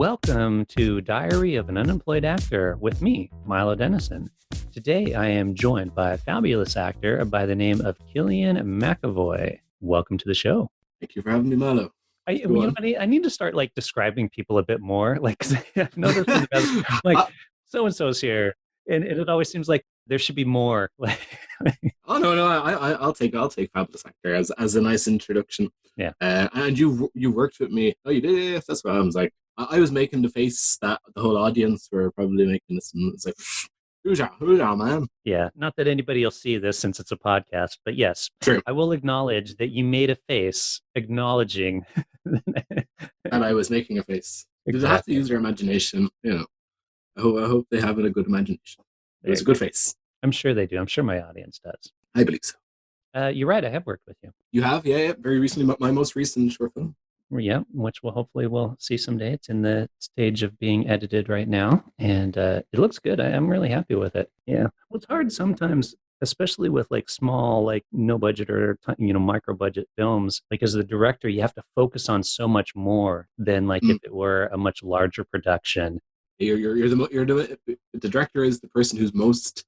Welcome to Diary of an Unemployed Actor with me, Milo Dennison. Today I am joined by a fabulous actor by the name of Cilléin McAvoy. Welcome to the show. Thank you for having me, Milo. I need to start describing people a bit more. 'Cause I've noticed in the past, so and so's here, and it always seems like there should be more. Oh no, I'll take fabulous actor as a nice introduction. Yeah. And you worked with me. Oh, you did? Yes, that's what I was like. I was making the face that the whole audience were probably making this, and it's like, who's that, man? Yeah, not that anybody will see this since it's a podcast, but yes, True. I will acknowledge that you made a face acknowledging that I was making a face. Exactly. They have to use their imagination. I hope they have a good imagination. It was a good face. I'm sure they do. I'm sure my audience does. I believe so. You're right. I have worked with you. You have? Yeah. Very recently, my most recent short film. Yeah, which we'll see someday. It's in the stage of being edited right now, and it looks good. I'm really happy with it. Yeah. Well, it's hard sometimes, especially with small, no budget or micro budget films. As the director, you have to focus on so much more than if it were a much larger production. The director is the person who's most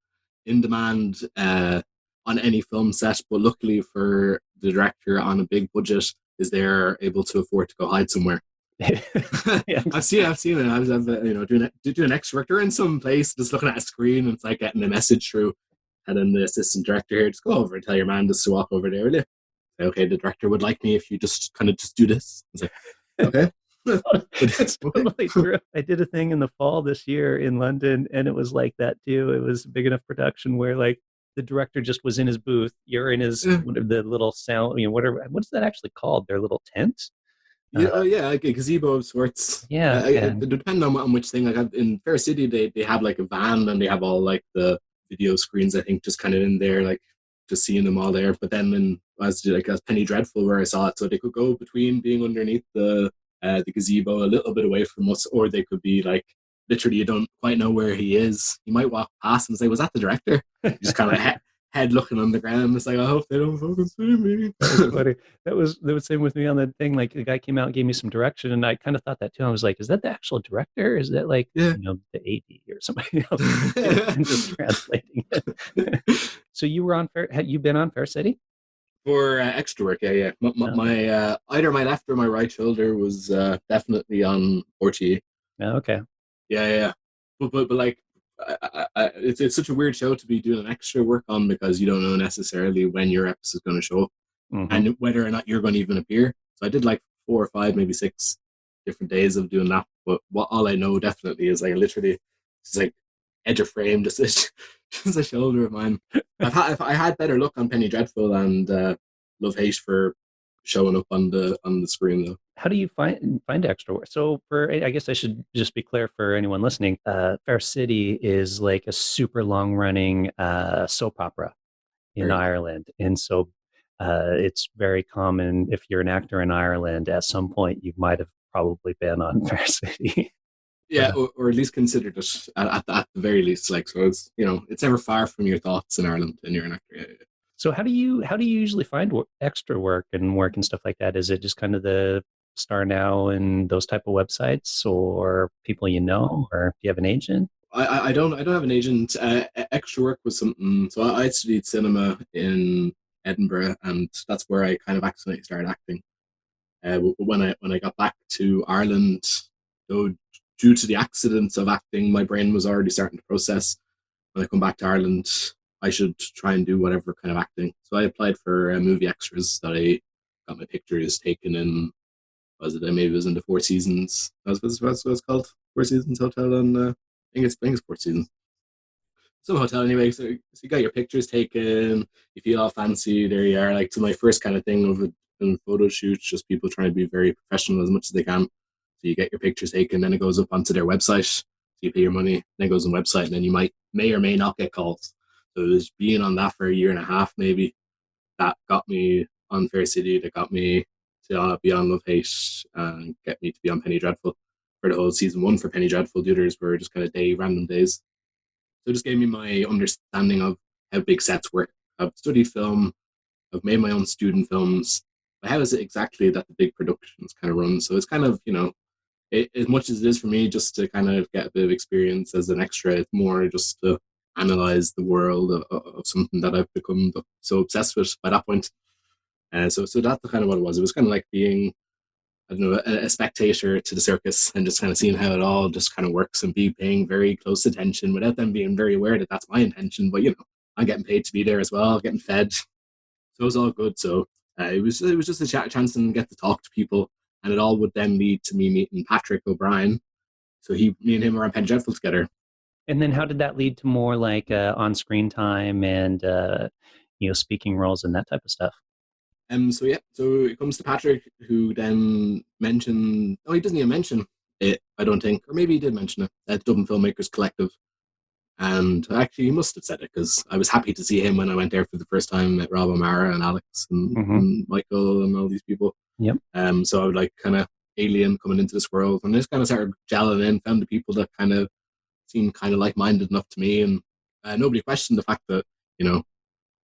in demand on any film set, but luckily for the director on a big budget, is they're able to afford to go hide somewhere. Yeah. I've seen it. I was doing an extra work. They're in some place, just looking at a screen, and it's like getting a message through. And then the assistant director here, just go over and tell your man just to walk over there, will you? Say, okay, the director would like me if you just do this. It's like, okay. It's totally true. I did a thing in the fall this year in London, and it was like that too. It was a big enough production where the director just was in his booth. You're in his the little sound, whatever. What's that actually called? Their little tent. Like a gazebo of sorts. Yeah, it depends on which thing. In Fair City, they have a van, and they have all the video screens. I think just kind of in there, just seeing them all there. But then as Penny Dreadful, where I saw it, so they could go between being underneath the gazebo a little bit away from us, or they could be literally you don't quite know where he is. You might walk past and say, was that the director? You just kind of head looking on the ground. It's I hope they don't fucking see me. That was funny. That was the same with me on the thing. The guy came out and gave me some direction, and I kind of thought that too. I was like, is that the actual director? Is that the AD or somebody else? I'm just translating it. So you were on Fair? Had you been on Fair City? For extra work, yeah. My either my left or my right shoulder was definitely on RTE. Oh, okay. Yeah. But it's such a weird show to be doing an extra work on, because you don't know necessarily when your episode is going to show up, and whether or not you're going to even appear. So I did 4 or 5, maybe 6 different days of doing that. But all I know definitely is literally it's edge of frame, just a shoulder of mine. I had better luck on Penny Dreadful and Love Hate for showing up on the screen though. How do you find extra work? So I guess I should just be clear for anyone listening. Fair City is a super long running soap opera in Ireland, and so it's very common if you're an actor in Ireland. At some point, you might have probably been on Fair City. Yeah, or at least considered it at the very least. So it's it's never far from your thoughts in Ireland, and you're an actor. Yeah. So how do you usually find extra work and stuff like that? Is it just kind of the Star Now and those type of websites, or people or do you have an agent? I don't have an agent. Extra work was something. So I studied cinema in Edinburgh, and that's where I kind of accidentally started acting. When I got back to Ireland, though, due to the accidents of acting, my brain was already starting to process. When I come back to Ireland, I should try and do whatever kind of acting. So I applied for movie extras that I got my pictures taken in. Maybe it was in the Four Seasons. That's what it's called. Four Seasons Hotel, and I think it's Four Seasons. Some hotel anyway. So you got your pictures taken. You feel all fancy. There you are. So my first kind of thing of a photo shoot, just people trying to be very professional as much as they can. So you get your pictures taken, then it goes up onto their website. So you pay your money, then it goes on the website, and then you may or may not get calls. So it was being on that for a year and a half, maybe, that got me on Fair City, that got me to be on Love Hate, and get me to be on Penny Dreadful for the whole season 1 for Penny Dreadful. The others were just kind of random days. So it just gave me my understanding of how big sets work. I've studied film, I've made my own student films, but how is it exactly that the big productions kind of run? So it's kind of, as much as it is for me just to kind of get a bit of experience as an extra, it's more just to analyze the world of something that I've become so obsessed with by that point. So that's kind of what it was. It was kind of like being, I don't know, a spectator to the circus and just kind of seeing how it all just kind of works and be paying very close attention without them being very aware that that's my intention. But I'm getting paid to be there as well, getting fed, so it was all good. So it was just a chance to get to talk to people, and it all would then lead to me meeting Patrick O'Brien. So me and him were on Penn Dreadful together. And then how did that lead to more like on-screen time and speaking roles and that type of stuff? So yeah, so it comes to Patrick, who then mentioned. Oh, he doesn't even mention it, I don't think, or maybe he did mention it at Dublin Filmmakers Collective. And actually, he must have said it because I was happy to see him when I went there for the first time. Met Rob O'Mara and Alex Hmm. and Michael and all these people. Yep. So I would like kind of alien coming into this world, and I just kind of started gelling in, found the people that kind of seemed kind of like-minded enough to me, and nobody questioned the fact that you know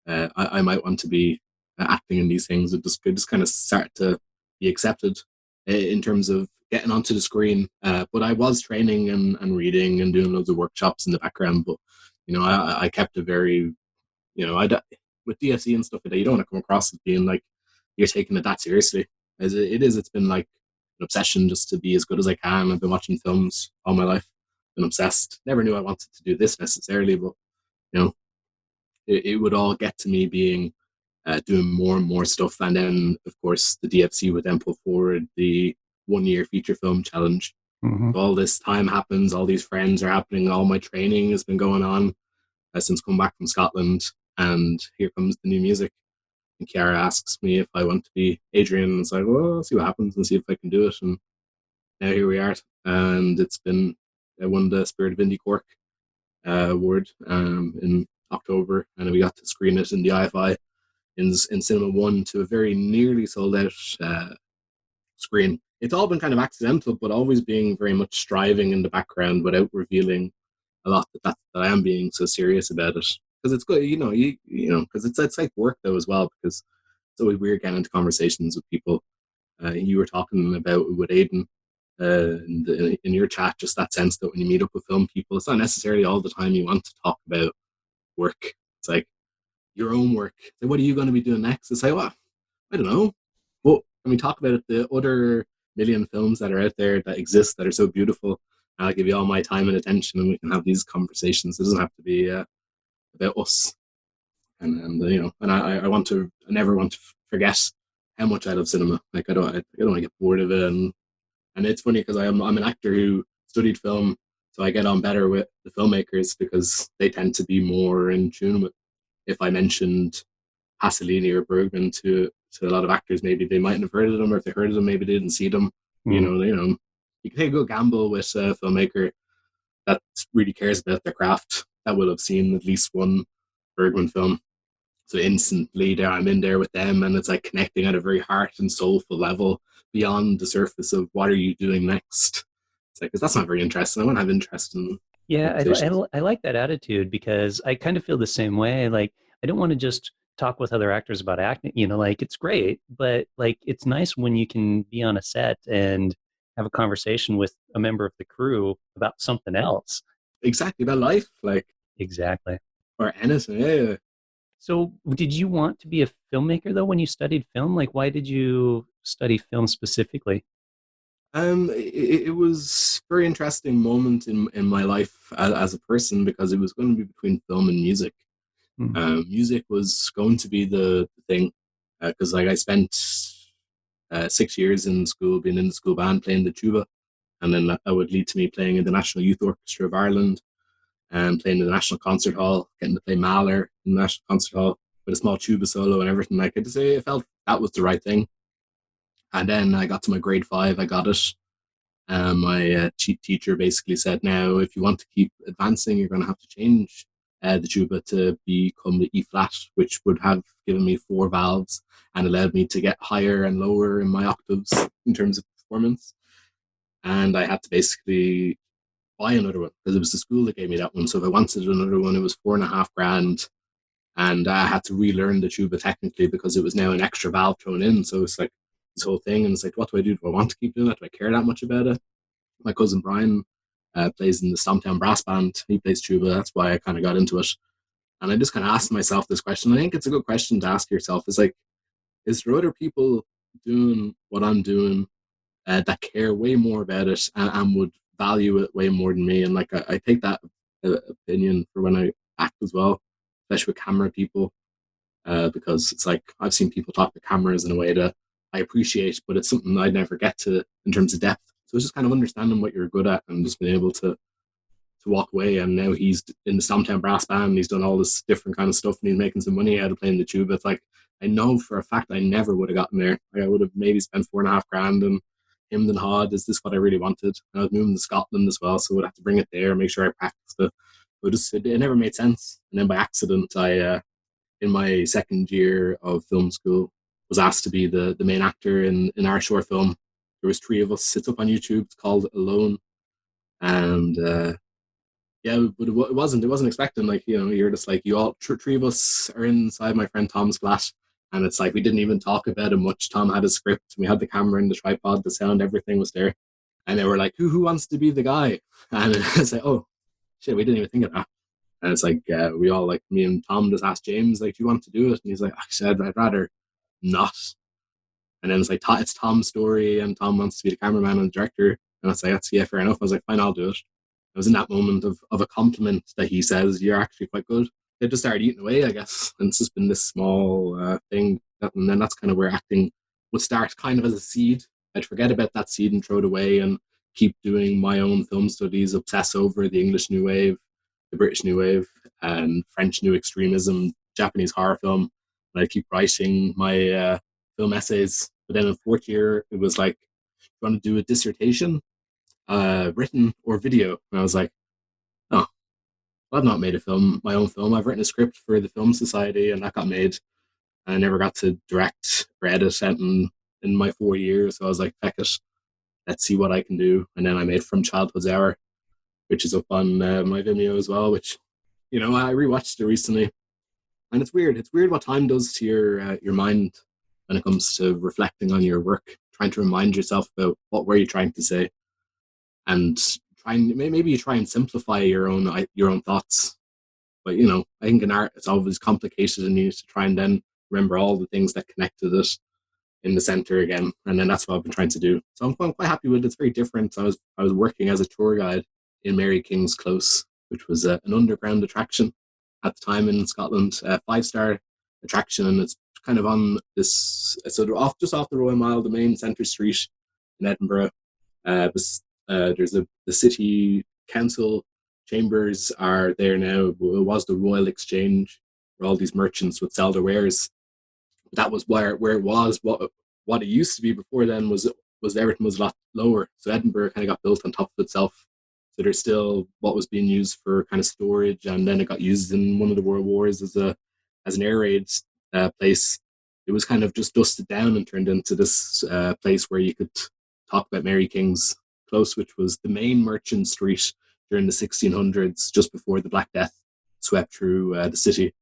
I might want to be acting in these things. It just kind of started to be accepted in terms of getting onto the screen. But I was training and reading and doing loads of workshops in the background. But I kept it very, with DSE and stuff like that, you don't want to come across as being like you're taking it that seriously. As it is, it's been like an obsession just to be as good as I can. I've been watching films all my life, been obsessed. Never knew I wanted to do this necessarily, but you know, it would all get to me being doing more and more stuff. And then, of course, the DFC would then put forward the 1 year feature film challenge. Hmm. So all this time happens, all these friends are happening, all my training has been going on since coming back from Scotland. And here comes the new music. And Kiara asks me if I want to be Adrian. And it's like, well, I'll see what happens and see if I can do it. And now here we are. And it's been, I won the Spirit of Indie Cork award in October. And we got to screen it in the IFI in Cinema One to a very nearly sold out screen. It's all been kind of accidental, but always being very much striving in the background without revealing a lot that I am being so serious about it. Because it's good, because it's like work though as well. Because it's always weird getting into conversations with people. You were talking about with Aiden in your chat, just that sense that when you meet up with film people, it's not necessarily all the time you want to talk about work. It's like your own work. So what are you going to be doing next? It's like, well, I don't know. But when we talk about it, the other million films that are out there that exist that are so beautiful, I'll give you all my time and attention, and we can have these conversations. It doesn't have to be about us. And I never want to forget how much I love cinema. Like I don't want to get bored of it. And it's funny because I'm an actor who studied film, so I get on better with the filmmakers because they tend to be more in tune with. If I mentioned Pasolini or Bergman to a lot of actors, maybe they mightn't have heard of them, or if they heard of them, maybe they didn't see them. Mm. You can take a good gamble with a filmmaker that really cares about their craft that will have seen at least one Bergman film. So instantly, there I'm in there with them, and it's like connecting at a very heart and soulful level beyond the surface of what are you doing next. It's like, because that's not very interesting. I want to have interest in Yeah, conversations. I like that attitude because I kind of feel the same way. Like, I don't want to just talk with other actors about acting, like it's great, but like it's nice when you can be on a set and have a conversation with a member of the crew about something else. Exactly that life, like, Exactly. or anything. Yeah. So, did you want to be a filmmaker though when you studied film? Like, why did you study film specifically? It was a very interesting moment in my life as a person because it was going to be between film and music. Hmm. Music was going to be the thing because like I spent 6 years in school being in the school band playing the tuba, and then that would lead to me playing in the National Youth Orchestra of Ireland and playing in the National Concert Hall, getting to play Mahler in the National Concert Hall with a small tuba solo and everything. Like I could say, I felt that was the right thing. And then I got to my grade five, I got it. My cheat teacher basically said, now, if you want to keep advancing, you're going to have to change the tuba to become the E flat, which would have given me four valves and allowed me to get higher and lower in my octaves in terms of performance. And I had to basically buy another one because it was the school that gave me that one. So if I wanted another one, it was 4.5 grand. And I had to relearn the tuba technically because it was now an extra valve thrown in. So it's like this whole thing. And it's like, what do I do? Do I want to keep doing that? Do I care that much about it? My cousin Brian plays in the Stomptown Brass Band. He plays tuba. That's why I kind of got into it. And I just kind of asked myself this question. I think it's a good question to ask yourself. Is like, is there other people doing what I'm doing that care way more about it and would value it way more than me? And like, I take that opinion for when I act as well, especially with camera people, because it's like I've seen people talk to cameras in a way that I appreciate, but it's something I'd never get to in terms of depth. So it's just kind of understanding what you're good at and just being able to walk away. And now he's in the Stomptown Brass Band. He's done all this different kind of stuff, and he's making some money out of playing the tuba. It's like I know for a fact I never would have gotten there. Like, I would have maybe spent 4.5 grand and him and Hod. Is this what I really wanted? And I was moving to Scotland as well, so I would have to bring it there, make sure I practiced it. But it never made sense. And then by accident, in my second year of film school, was asked to be the main actor in our short film. There was three of us. It's up on YouTube. It's called Alone, and yeah, but it wasn't expecting, like, you're just like, you all three of us are inside my friend Tom's flat, and it's like we didn't even talk about it much. Tom had a script, we had the camera and the tripod, the sound, everything was there, and they were like, who wants to be the guy? And it's like, oh shit, we didn't even think of that. And it's like, we all, like, me and Tom just asked James, like, do you want to do it? And he's like, actually, I'd rather not. And then it's like, it's Tom's story, and Tom wants to be the cameraman and the director. And I was like, that's, yeah, fair enough. I was like, fine, I'll do it. I was in that moment of a compliment that he says, you're actually quite good. They just started eating away, I guess. And it's just been this small thing. And then that's kind of where acting would start, kind of as a seed. I'd forget about that seed and throw it away and keep doing my own film studies, obsess over the English New Wave, the British New Wave, and French New Extremism, Japanese horror film. And I'd keep writing my film essays. But then in fourth year, it was like, you want to do a dissertation, written or video? And I was like, oh, well, I've not made a film, my own film. I've written a script for the Film Society, and that got made. And I never got to direct or edit it in my 4 years. So I was like, heck it, let's see what I can do. And then I made From Childhood's Hour, which is up on my Vimeo as well, which, I rewatched it recently. And it's weird. It's weird what time does to your mind when it comes to reflecting on your work, trying to remind yourself about what were you trying to say, and maybe you try and simplify your own thoughts. But I think in art it's always complicated, and you need to try and then remember all the things that connected it in the center again. And then that's what I've been trying to do. So I'm quite happy with it. It's very different. I was working as a tour guide in Mary King's Close, which was an underground attraction at the time in Scotland, a 5-star attraction, and it's kind of on this, so just off the Royal Mile, the main centre street in Edinburgh. There's the city council chambers are there now. It was the Royal Exchange, where all these merchants would sell their wares. That was where it was. What it used to be before then was everything was a lot lower. So Edinburgh kind of got built on top of itself. So there's still what was being used for kind of storage, and then it got used in one of the World Wars as an air raid place. It was kind of just dusted down and turned into this place where you could talk about Mary King's Close, which was the main merchant street during the 1600s, just before the Black Death swept through the city.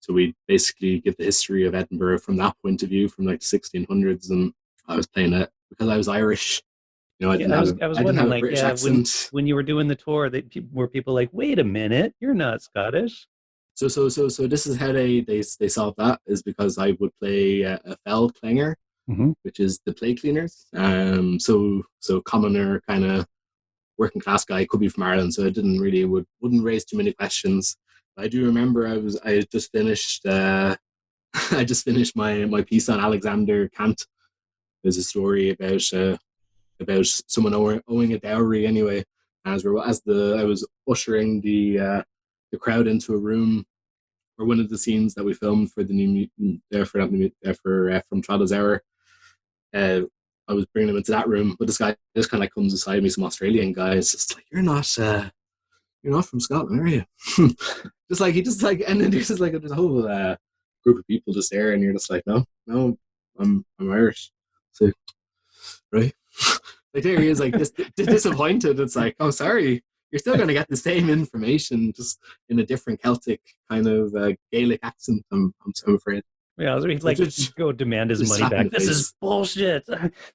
So we basically give the history of Edinburgh from that point of view, from like the 1600s. And I was playing it because I was Irish. I didn't Yeah, have I was I didn't wondering, have a like, British yeah, accent. when you were doing the tour, were people like, wait a minute, you're not Scottish? So this is how they solved that, is because I would play a fell clanger, Hmm. which is the play cleaners. So commoner kind of working class guy, could be from Ireland, so it didn't really wouldn't raise too many questions. But I do remember I had just finished I just finished my piece on Alexander Kant. There's a story about someone owing a dowry anyway. I was ushering the crowd into a room for one of the scenes that we filmed for the New Mutant, for From Childhood's Hour. Uh, I was bringing him into that room, but this guy just kind of like comes beside me, some Australian guy. It's just like, you're not from Scotland, are you? Just like he just like, and then there's a whole group of people just there, and you're just like, no, I'm Irish. So right, like there he is, like disappointed. It's like, oh, sorry, you're still going to get the same information, just in a different Celtic kind of Gaelic accent. I'm afraid. Yeah, he'd So like go demand his just money slap in back. the This is face. bullshit.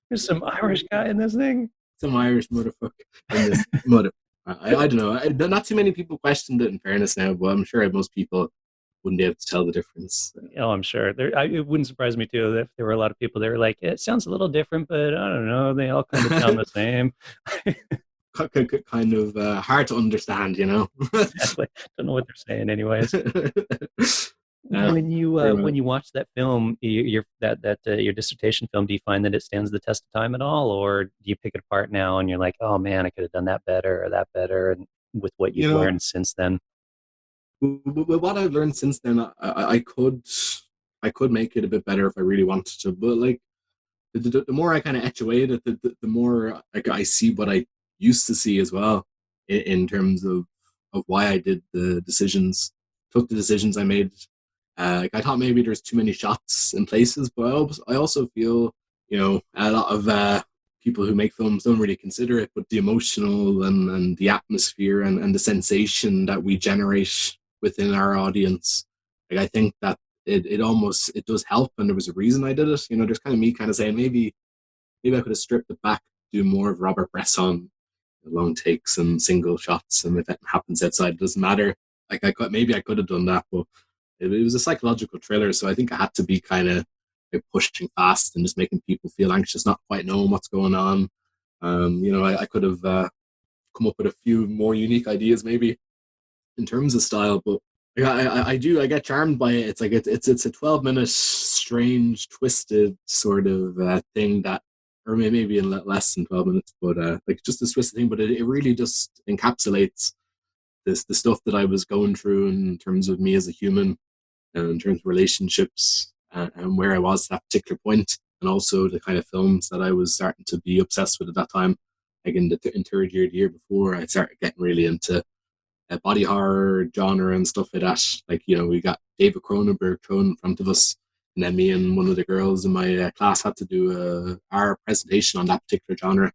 There's some Irish guy in this thing. some Irish motherfucker in this mother. I don't know. Not too many people questioned it, in fairness now, but I'm sure most people wouldn't be able to tell the difference. Oh, I'm sure. It wouldn't surprise me too if there were a lot of people that were like, it sounds a little different, but I don't know. They all kind of sound the same. Kind of hard to understand, you know. Exactly. Don't know what they're saying, anyways. Yeah, very When much. you watch that film, your dissertation film, do you find that it stands the test of time at all, or do you pick it apart now and you're like, oh man, I could have done that better or that better, and with what You you've know, learned since then? with what I've learned since then, I could make it a bit better if I really wanted to. But like the more I kind of etch away at it, the more like I see what I used to see as well in terms of why I did the decisions, took the decisions I made. Like I thought maybe there's too many shots in places, but I also feel a lot of people who make films don't really consider it, but the emotional and the atmosphere and the sensation that we generate within our audience, like I think that it almost it does help, and there was a reason I did it. There's kind of me kind of saying maybe I could have stripped it back, do more of Robert Bresson, long takes and single shots, and if it happens outside, it doesn't matter. Like maybe I could have done that, but it was a psychological thriller, so I think I had to be kind of like pushing fast and just making people feel anxious, not quite knowing what's going on. I could have come up with a few more unique ideas maybe in terms of style, but I get charmed by it. It's like it's a 12-minute strange twisted sort of thing that, or maybe in less than 12 minutes, but like just this twisted thing, but it really just encapsulates the stuff that I was going through in terms of me as a human and in terms of relationships and where I was at that particular point, and also the kind of films that I was starting to be obsessed with at that time. Like in third year, the year before, I started getting really into body horror genre and stuff like that. Like, we got David Cronenberg thrown in front of us, and then me and one of the girls in my class had to do our presentation on that particular genre.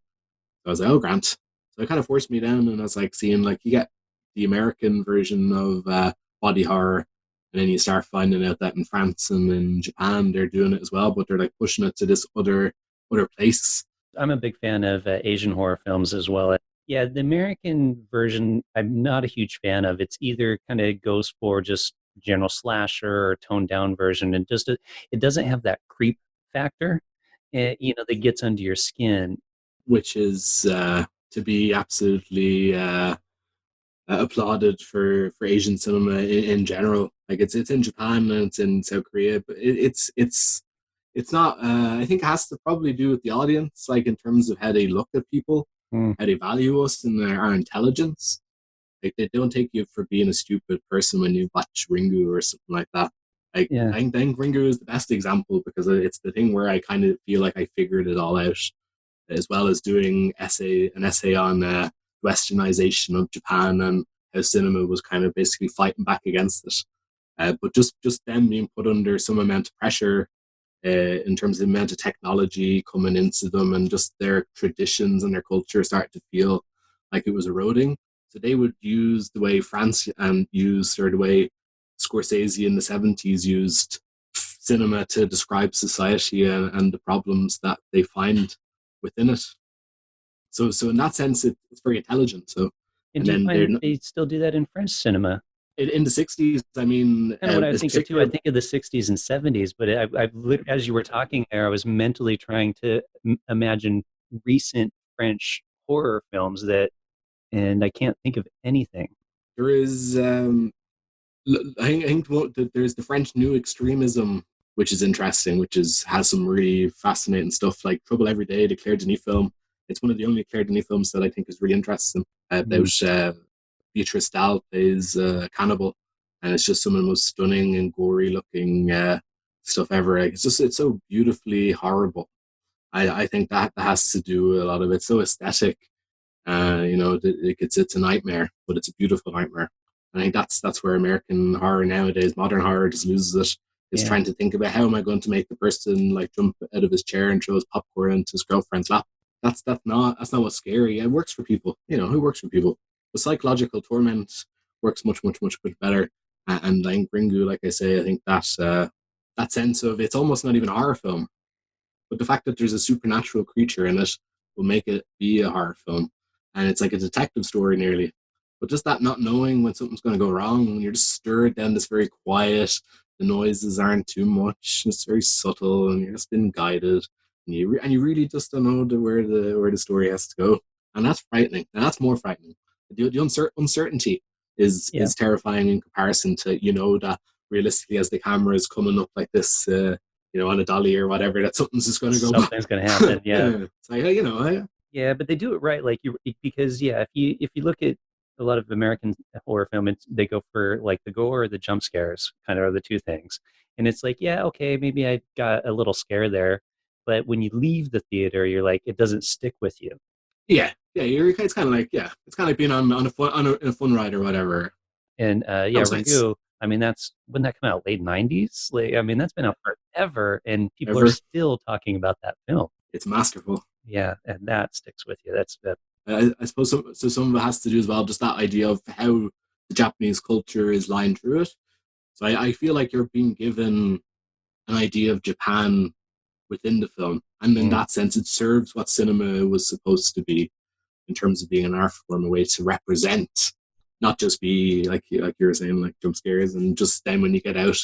So I was like, oh, Grant. So it kind of forced me down, and I was like seeing like you get the American version of body horror, and then you start finding out that in France and in Japan they're doing it as well, but they're like pushing it to this other place. I'm a big fan of Asian horror films as well. Yeah, the American version, I'm not a huge fan of. It's either kind of goes for just general slasher or toned down version, and just it doesn't have that creep factor, that gets under your skin. Which is to be absolutely applauded for Asian cinema in general. Like it's in Japan and it's in South Korea, but it's not. I think it has to probably do with the audience, like in terms of how they look at people, Mm, how they value us and our intelligence. Like they don't take you for being a stupid person when you watch Ringu or something like that. Like yeah. I think Ringu is the best example because it's the thing where I kind of feel like I figured it all out, as well as doing an essay on westernization of Japan and how cinema was kind of basically fighting back against it. But just them being put under some amount of pressure in terms of the amount of technology coming into them and just their traditions and their culture started to feel like it was eroding. So they would use the way France and used, or the way Scorsese in the 70s used cinema to describe society and the problems that they find within it. So in that sense, it's very intelligent. So, And and do you then find that they still do that in French cinema? in the 60s, I mean, Kind of what I this think of too. I particular think of the 60s and 70s, but as you were talking there, I was mentally trying to imagine recent French horror films and I can't think of anything. there is I think there's the French New Extremism, which is interesting, which has some really fascinating stuff like Trouble Every Day, the Claire Denis film. It's one of the only Claire Denis films that I think is really interesting. Mm, About Beatrice Dalle plays a cannibal, and it's just some of the most stunning and gory looking stuff ever. Like, it's so beautifully horrible. I think that has to do with a lot of it. So aesthetic, it's a nightmare, but it's a beautiful nightmare. I think that's where American horror nowadays, modern horror, just loses it. Is yeah. trying to think about how am I going to make the person like jump out of his chair and throw his popcorn into his girlfriend's lap. That's not what's scary. It works for people. It works for people. The psychological torment works much much much much better. And like Ringu, like I say, I think that sense of it's almost not even a horror film, but the fact that there's a supernatural creature in it will make it be a horror film, and it's like a detective story nearly. But just that not knowing when something's going to go wrong, when you're just stirred down this very quiet, the noises aren't too much, it's very subtle, and you're just being guided, and you really just don't know where the story has to go, and that's frightening, and that's more frightening. The uncertainty Yeah, is terrifying in comparison to that realistically as the camera is coming up like this, on a dolly or whatever, that something's just going to go. something's going to happen. Yeah. Yeah, it's like Yeah, but they do it right. Like you, because yeah, if you look at a lot of American horror film, they go for like the gore or the jump scares, kind of are the two things. And it's like, yeah, okay, maybe I got a little scare there, but when you leave the theater, you're like, it doesn't stick with you. yeah. It's kind of like it's kind of like being on a fun in a fun ride or whatever. And That yeah, was nice. Ringu. I mean, that's when that come out, late '90s. Like, I mean, that's been out forever, and people are Ever, still talking about that film. it's masterful. Yeah, and that sticks with you. That's that. I suppose some of it has to do as well, just that idea of how the Japanese culture is lined through it. So I feel like you're being given an idea of Japan within the film, and in Mm, that sense, it serves what cinema was supposed to be in terms of being an art form, a way to represent, not just be like you were saying, like jump scares, and just then when you get out,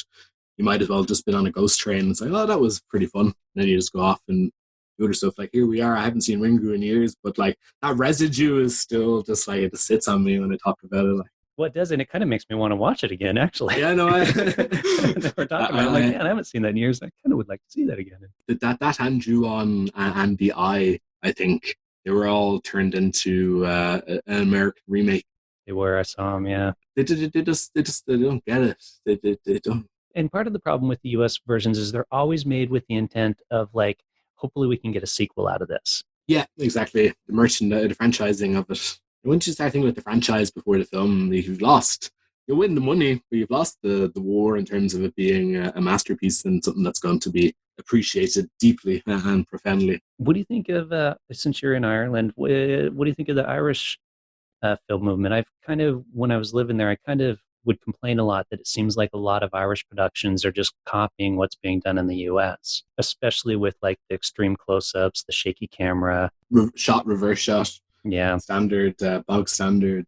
you might as well just been on a ghost train. It's like, oh, that was pretty fun. And then you just go off and do other stuff. Like here we are. I haven't seen Ringu in years, but like that residue is still just like it just sits on me when I talk about it. Like, what does, and it kind of makes me want to watch it again, actually. yeah, no, That we're talking about. I'm like, man, I haven't seen that in years. I kind of would like to see that again. that Hanju-on and the Eye, I think they were all turned into an American remake. They were, I saw them, yeah. They don't get it. They don't. And part of the problem with the US versions is they're always made with the intent of like, hopefully we can get a sequel out of this. Yeah, exactly. The franchising of it. Once you start thinking about the franchise before the film, you've lost. You win the money, but you've lost the war in terms of it being a masterpiece and something that's going to be appreciated deeply and profoundly. What do you think of, since you're in Ireland, what do you think of the Irish film movement? I've kind of, when I was living there, I kind of would complain a lot that it seems like a lot of Irish productions are just copying what's being done in the US, especially with like the extreme close ups, the shaky camera. Shot, reverse shot, Yeah, standard, bog standard.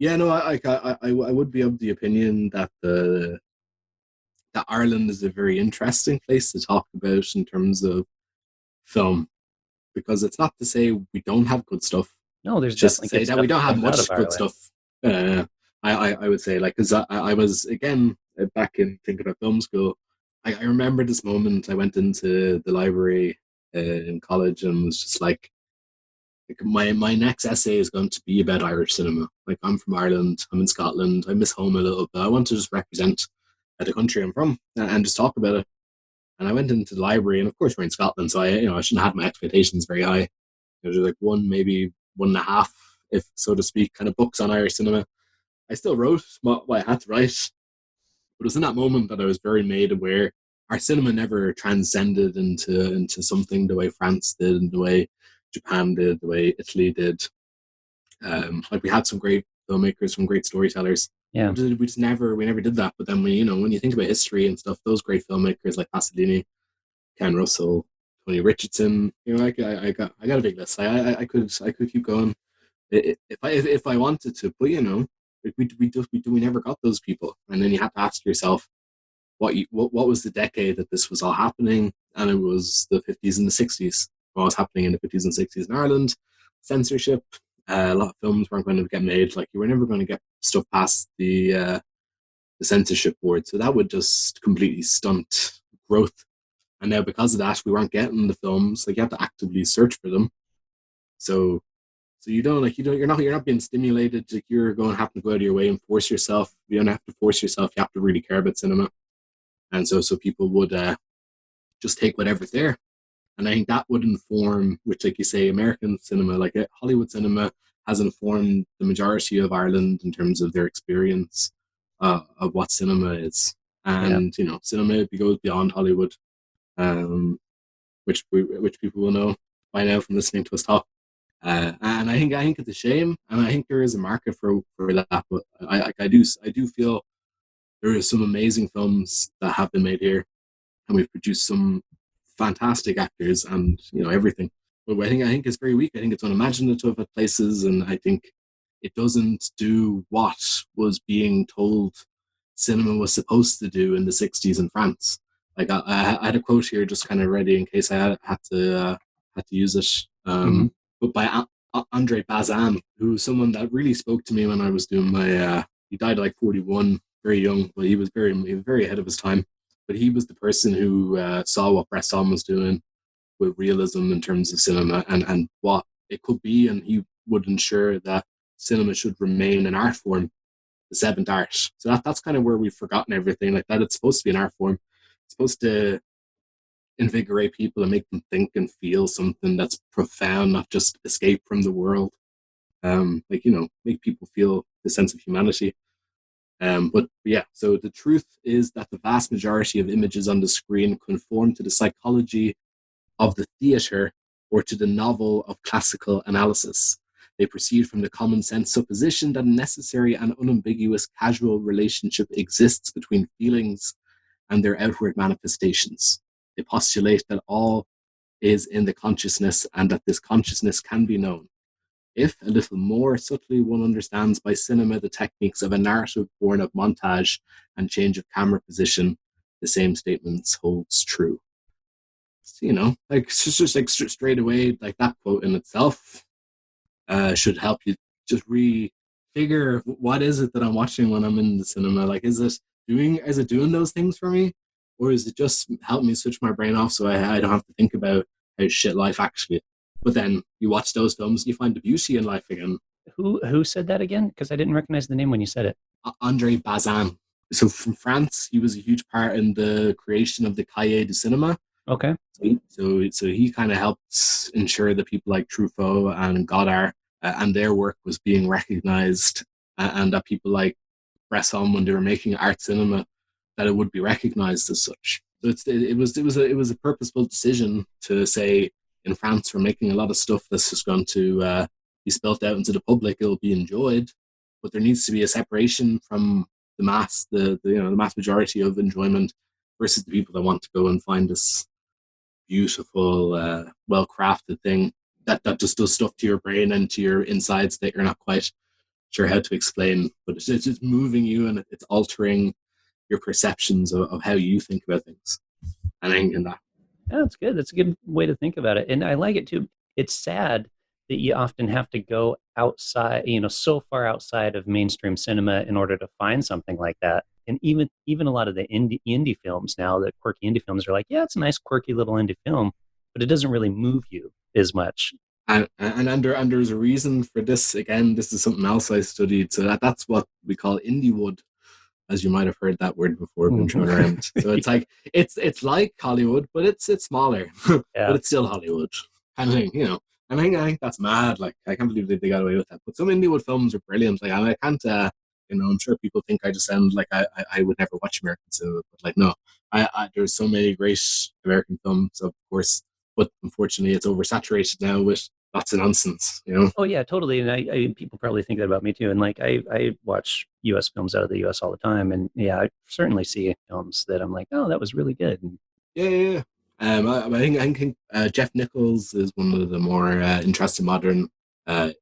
Yeah, no, I would be of the opinion that Ireland is a very interesting place to talk about in terms of film, because it's not to say we don't have good stuff. no, there's It's just to definitely say good that stuff we don't that have comes out of much good Ireland. stuff. Uh, I would say, like, because I was again back in thinking about film school. I remember this moment. I went into the library in college and was just like my next essay is going to be about Irish cinema. Like I'm from Ireland, I'm in Scotland, I miss home a little bit. I want to just represent the country I'm from and just talk about it. And I went into the library, and of course we're in Scotland, so I shouldn't have my expectations very high. There's like one, maybe one and a half, if so to speak, kind of books on Irish cinema. I still wrote what I had to write, but it was in that moment that I was very made aware our cinema never transcended into something the way France did, and the way Japan did, the way Italy did. Like we had some great filmmakers, some great storytellers, Yeah, but we never did that. But then when you think about history and stuff, those great filmmakers like Pasolini, Ken Russell, Tony Richardson, I got a big list. I could keep going if I wanted to, but we never got those people, and then you have to ask yourself what was the decade that this was all happening, and it was the 50s and the 60s. What was happening in the 50s and 60s in Ireland? Censorship. A lot of films weren't going to get made. Like you were never going to get stuff past the censorship board, so that would just completely stunt growth. And now because of that, we weren't getting the films. Like you have to actively search for them. So you're not being stimulated. Like you're going to have to go out of your way and force yourself. You don't have to force yourself. You have to really care about cinema. And so people would just take whatever's there. And I think that would inform, which, like you say, American cinema, like Hollywood cinema, has informed the majority of Ireland in terms of their experience of what cinema is. yeah. And cinema goes beyond Hollywood, um, which people will know by now from listening to us talk. And I think it's a shame, and I think there is a market for that. But I do feel there are some amazing films that have been made here, and we've produced some fantastic actors and everything. but I think it's very weak. I think it's unimaginative at places, and I think it doesn't do what was being told cinema was supposed to do in the '60s in France. Like I had a quote here, just kind of ready in case I had to use it. Hmm. But by Andre Bazin, who was someone that really spoke to me when I was doing my. He died at like 41, very young, but he was very ahead of his time. But he was the person who saw what Bresson was doing with realism in terms of cinema and what it could be, and he would ensure that cinema should remain an art form, the seventh art. So that's kind of where we've forgotten everything like that. It's supposed to be an art form. It's supposed to invigorate people and make them think and feel something that's profound, not just escape from the world. Like make people feel the sense of humanity. But yeah, so the truth is that the vast majority of images on the screen conform to the psychology of the theatre or to the novel of classical analysis. They proceed from the common sense supposition that a necessary and unambiguous causal relationship exists between feelings and their outward manifestations. They postulate that all is in the consciousness and that this consciousness can be known. If, a little more subtly, one understands by cinema the techniques of a narrative born of montage and change of camera position, the same statements holds true. Like it's just like straight away, like that quote in itself should help you just re-figure what is it that I'm watching when I'm in the cinema. Like, is it doing those things for me, or is it just help me switch my brain off so I don't have to think about how shit life actually is? But then you watch those films, and you find the beauty in life again. Who said that again? Because I didn't recognize the name when you said it. Andre Bazin. So from France, he was a huge part in the creation of the Cahiers du Cinema. Okay. So he kind of helped ensure that people like Truffaut and Godard and their work was being recognized, and that people like Bresson, when they were making art cinema, that it would be recognized as such. So it was a purposeful decision to say in France we're making a lot of stuff that's just going to be spilt out into the public. It'll be enjoyed, but there needs to be a separation from the mass, the mass majority of enjoyment versus the people that want to go and find this beautiful, well crafted thing that just does stuff to your brain and to your insides that you're not quite sure how to explain. But it's just moving you and it's altering your perceptions of how you think about things. And I think in that. Yeah, that's good. That's a good way to think about it. And I like it too. It's sad that you often have to go outside, so far outside of mainstream cinema in order to find something like that. And even a lot of the indie films now, the quirky indie films are like, yeah, it's a nice quirky little indie film, but it doesn't really move you as much. And there's a reason for this. Again, this is something else I studied. So that's what we call indie wood, as you might have heard that word before being thrown Mhm. around. So it's like it's like Hollywood, but it's smaller, but Yeah. it's still Hollywood kind of thing. And I think that's mad. Like I can't believe they got away with that. But some Indiewood films are brilliant. Like I can't. I'm sure people think I just sound like I would never watch American cinema, but like no, there's so many great American films, of course, but unfortunately it's oversaturated now with lots of nonsense. Oh yeah, totally. And people probably think that about me too. And like I watch U.S. films out of the U.S. all the time, and yeah, I certainly see films that I'm like, oh, that was really good. And Yeah, yeah, yeah. I think Jeff Nichols is one of the more interesting modern,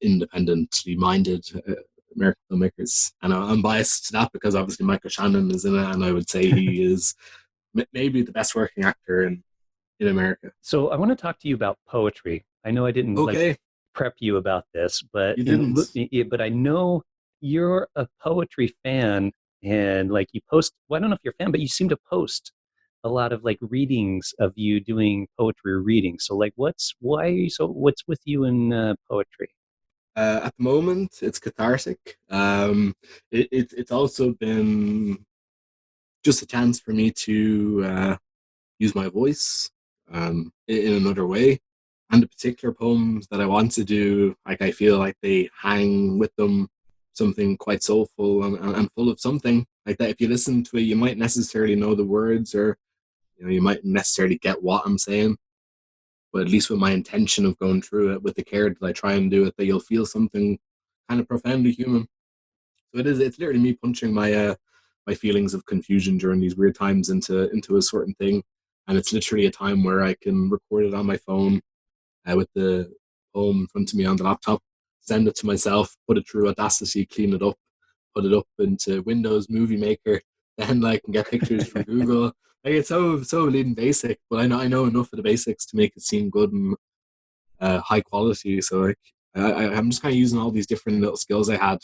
independently minded American filmmakers, and I'm biased to that because obviously Michael Shannon is in it, and I would say he is maybe the best working actor in America. so I want to talk to you about poetry. I know I didn't like Okay, prep you about this, but you didn't. but I know you're a poetry fan, and like you post. Well, I don't know if you're a fan, but you seem to post a lot of like readings of you doing poetry readings. So like, what's with you in poetry? At the moment, it's cathartic. It's also been just a chance for me to use my voice in another way. And the particular poems that I want to do, like I feel like they hang with them something quite soulful and full of something like that. If you listen to it, you might necessarily know the words, or you might necessarily get what I'm saying. But at least with my intention of going through it with the care that I try and do it, that you'll feel something kind of profoundly human. So it's literally me punching my feelings of confusion during these weird times into a certain thing, and it's literally a time where I can record it on my phone with the poem in front of me on the laptop, send it to myself, put it through Audacity, clean it up, put it up into Windows Movie Maker, then like can get pictures from Google. Like it's so leading basic, but I know enough of the basics to make it seem good and high quality. So like I'm just kind of using all these different little skills I had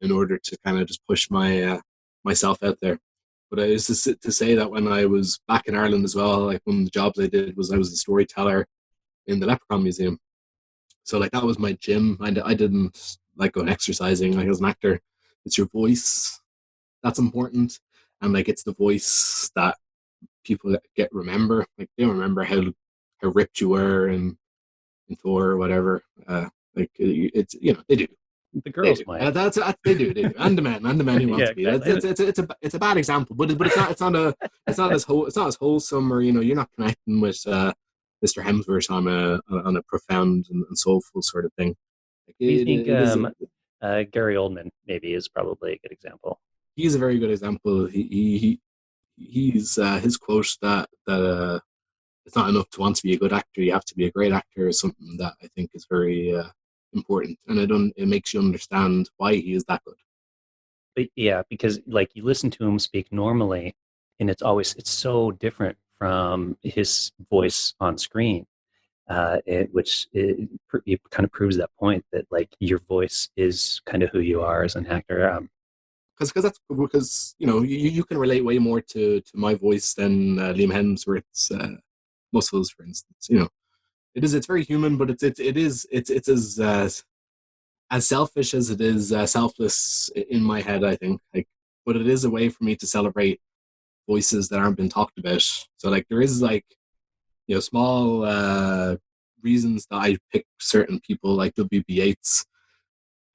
in order to kind of just push myself out there. But I used to say that when I was back in Ireland as well, like one of the jobs I did was I was a storyteller in the Leprechaun Museum. So like that was my gym. I didn't like going exercising. Like as an actor, it's your voice that's important, and like it's the voice that people get remember. Like they remember how ripped you were and Thor or whatever. Like it's they do. The They girls do. might. They do. And the men who want Yeah, to be. It's exactly. it's it's it's a it's a bad example, but it's not as wholesome, or you're not connecting with Mr. Hemsworth on a profound and soulful sort of thing. Like Do you think it is. Gary Oldman maybe is probably a good example? He's a very good example. He's his quote that it's not enough to want to be a good actor. You have to be a great actor is something that I think is very important, and it makes you understand why he is that good. But yeah, because like you listen to him speak normally, and it's so different from his voice on screen, it kind of proves that point that like your voice is kind of who you are as an actor. Because you can relate way more to my voice than Liam Hemsworth's muscles, for instance. It's very human, but it's as selfish as it is selfless in my head, I think. Like, but it is a way for me to celebrate voices that aren't been talked about. So like there is like small reasons that I pick certain people like WB Yeats,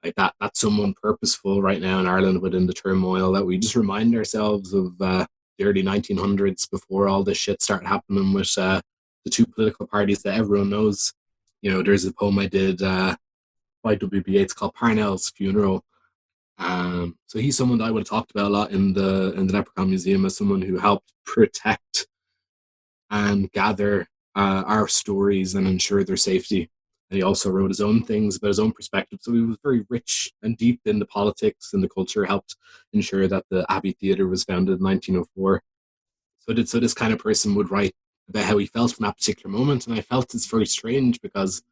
like that's someone purposeful right now in Ireland within the turmoil, that we just remind ourselves of the early 1900s before all this shit started happening with the two political parties that everyone knows. There's a poem I did by WB Yeats called Parnell's Funeral. So he's someone that I would have talked about a lot in the Leprechaun Museum as someone who helped protect and gather our stories and ensure their safety. And he also wrote his own things about his own perspective. So he was very rich and deep in the politics and the culture, helped ensure that the Abbey Theatre was founded in 1904. So this kind of person would write about how he felt from that particular moment. And I felt it's very strange because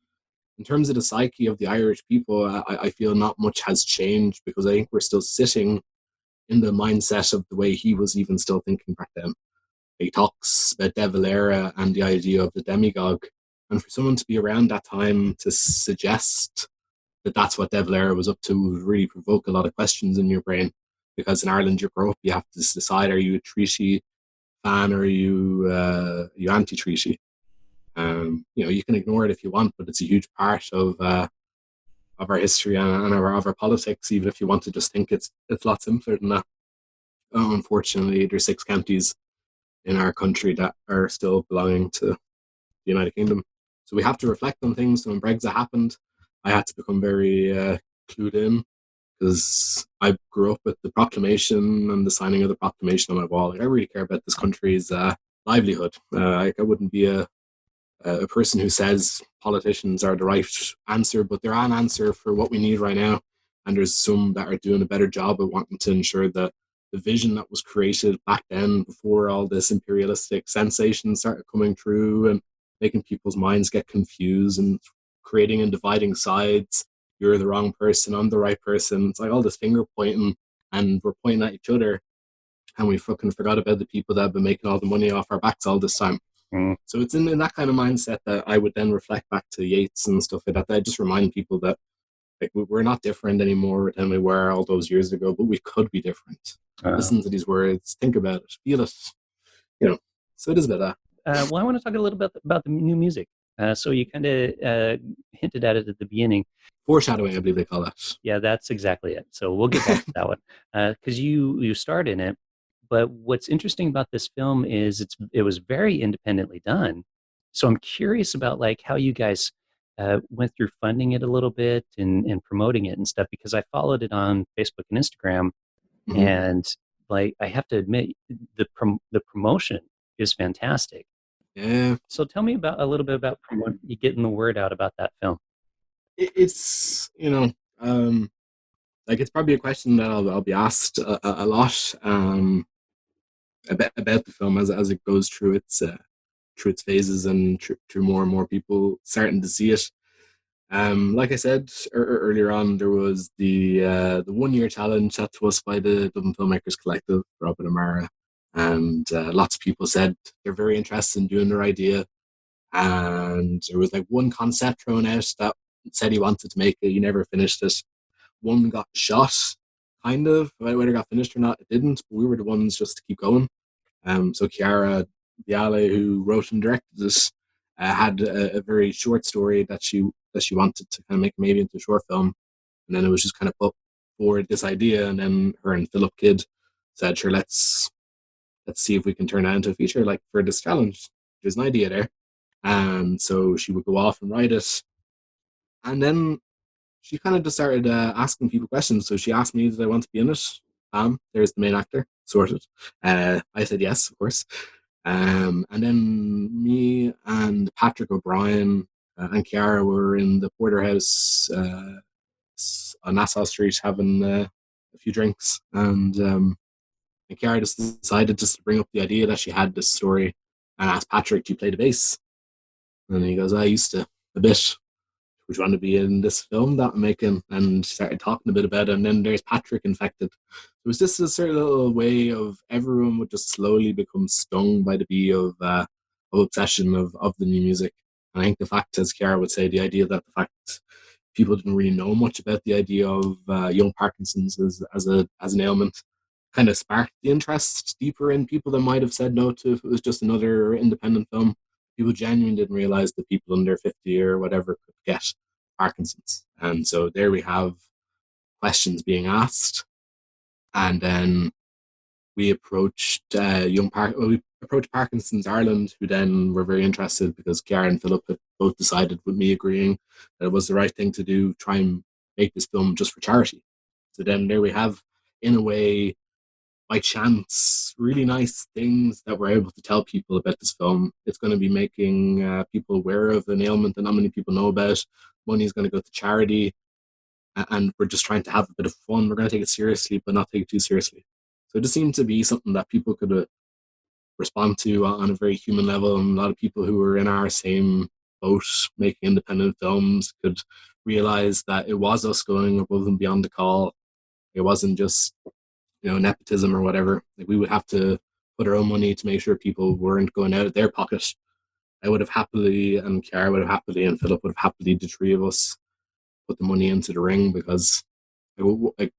in terms of the psyche of the Irish people, I feel not much has changed, because I think we're still sitting in the mindset of the way he was even still thinking back then. He talks about De Valera and the idea of the demagogue. And for someone to be around that time to suggest that that's what De Valera was up to would really provoke a lot of questions in your brain. Because in Ireland, you grow up, you have to decide: are you a treaty fan, or are you anti-treaty? You can ignore it if you want, but it's a huge part of our history and of our politics. Even if you want to just think it's a lot simpler than that. Unfortunately, there's six counties in our country that are still belonging to the United Kingdom. So we have to reflect on things. So when Brexit happened, I had to become very clued in, because I grew up with the proclamation and the signing of the proclamation on my wall. Like, I really care about this country's livelihood. I wouldn't be a person who says politicians are the right answer, but they're an answer for what we need right now. And there's some that are doing a better job of wanting to ensure that the vision that was created back then, before all this imperialistic sensation started coming through and making people's minds get confused and creating and dividing sides. You're the wrong person, I'm the right person. It's like all this finger pointing, and we're pointing at each other, and we fucking forgot about the people that have been making all the money off our backs all this time. Mm. So it's in that kind of mindset that I would then reflect back to Yeats and stuff like that. I just remind people that like we're not different anymore than we were all those years ago, but we could be different. Uh, Listen to these words, think about it, feel it, you know. So it is about that. well, I want to talk a little bit about the new music. So you kind of hinted at it at the beginning. Foreshadowing, I believe they call that. Yeah, that's exactly it. So we'll get back to that one because you start in it. But what's interesting about this film is it was very independently done. So I'm curious about like how you guys went through funding it a little bit and promoting it and stuff, because I followed it on Facebook and Instagram, Mm-hmm. and like I have to admit the promotion is fantastic. Yeah, So tell me about a little bit about you getting the word out about that film. it's like it's probably a question that I'll be asked a lot about the film as it goes through its phases and through more and more people starting to see it. Like I said earlier on, there was the 1 year challenge set to us by the Dublin Filmmakers Collective, Robin Amara, and lots of people said they're very interested in doing their idea. And there was like one concept thrown out that said he wanted to make it. He never finished it. One got shot, kind of. Whether it got finished or not, it didn't. But we were the ones just to keep going. So Chiara Biale, who wrote and directed it, had a very short story that she wanted to kind of make maybe into a short film, and then it was just kind of put forward this idea, and then her and Philip Kidd said, "Sure, let's see if we can turn that into a feature like for this challenge." There's an idea there, and so she would go off and write it, and then she kind of just started asking people questions. So she asked me, "Did I want to be in it?" There's the main actor, sorted. I said yes, of course. And then me and Patrick O'Brien and Chiara were in the Porterhouse on Nassau Street having a few drinks, and Chiara just decided just to bring up the idea that she had this story and asked Patrick, "Do you play the bass?" And he goes, "I used to a bit." Would you want to be in this film that I'm making? And started talking a bit about it. And then there's Patrick infected. It was just a sort of little way of everyone would just slowly become stung by the bee of obsession of the new music. And I think the fact, as Chiara would say, the idea that the fact people didn't really know much about the idea of young Parkinson's as an ailment kind of sparked the interest deeper in people that might have said no to if it was just another independent film. People genuinely didn't realize that people under 50 or whatever could get Parkinson's. And so there we have questions being asked. And then we approached we approached Parkinson's Ireland, who then were very interested because Ciara and Philip had both decided, with me agreeing, that it was the right thing to do, try and make this film just for charity. So then there we have, in a way, by chance, really nice things that we're able to tell people about this film. It's going to be making people aware of an ailment that not many people know about. Money is going to go to charity, and we're just trying to have a bit of fun. We're going to take it seriously, but not take it too seriously. So it just seemed to be something that people could respond to on a very human level, and a lot of people who were in our same boat making independent films could realize that it was us going above and beyond the call. It wasn't just nepotism or whatever. Like we would have to put our own money to make sure people weren't going out of their pocket. I would have happily, and Ciara would have happily, and Philip would have happily, the three of us put the money into the ring because like,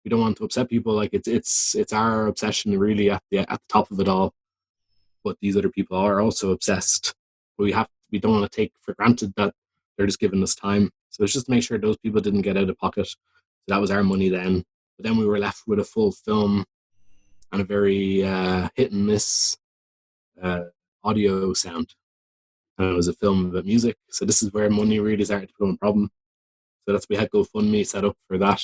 we don't want to upset people. Like it's our obsession really at the top of it all. But these other people are also obsessed. We don't want to take for granted that they're just giving us time. So it's just to make sure those people didn't get out of pocket. So that was our money then. But then we were left with a full film and a very hit and miss uh, audio sound. And it was a film about music. So this is where money really started to become a problem. So that's we had GoFundMe set up for that.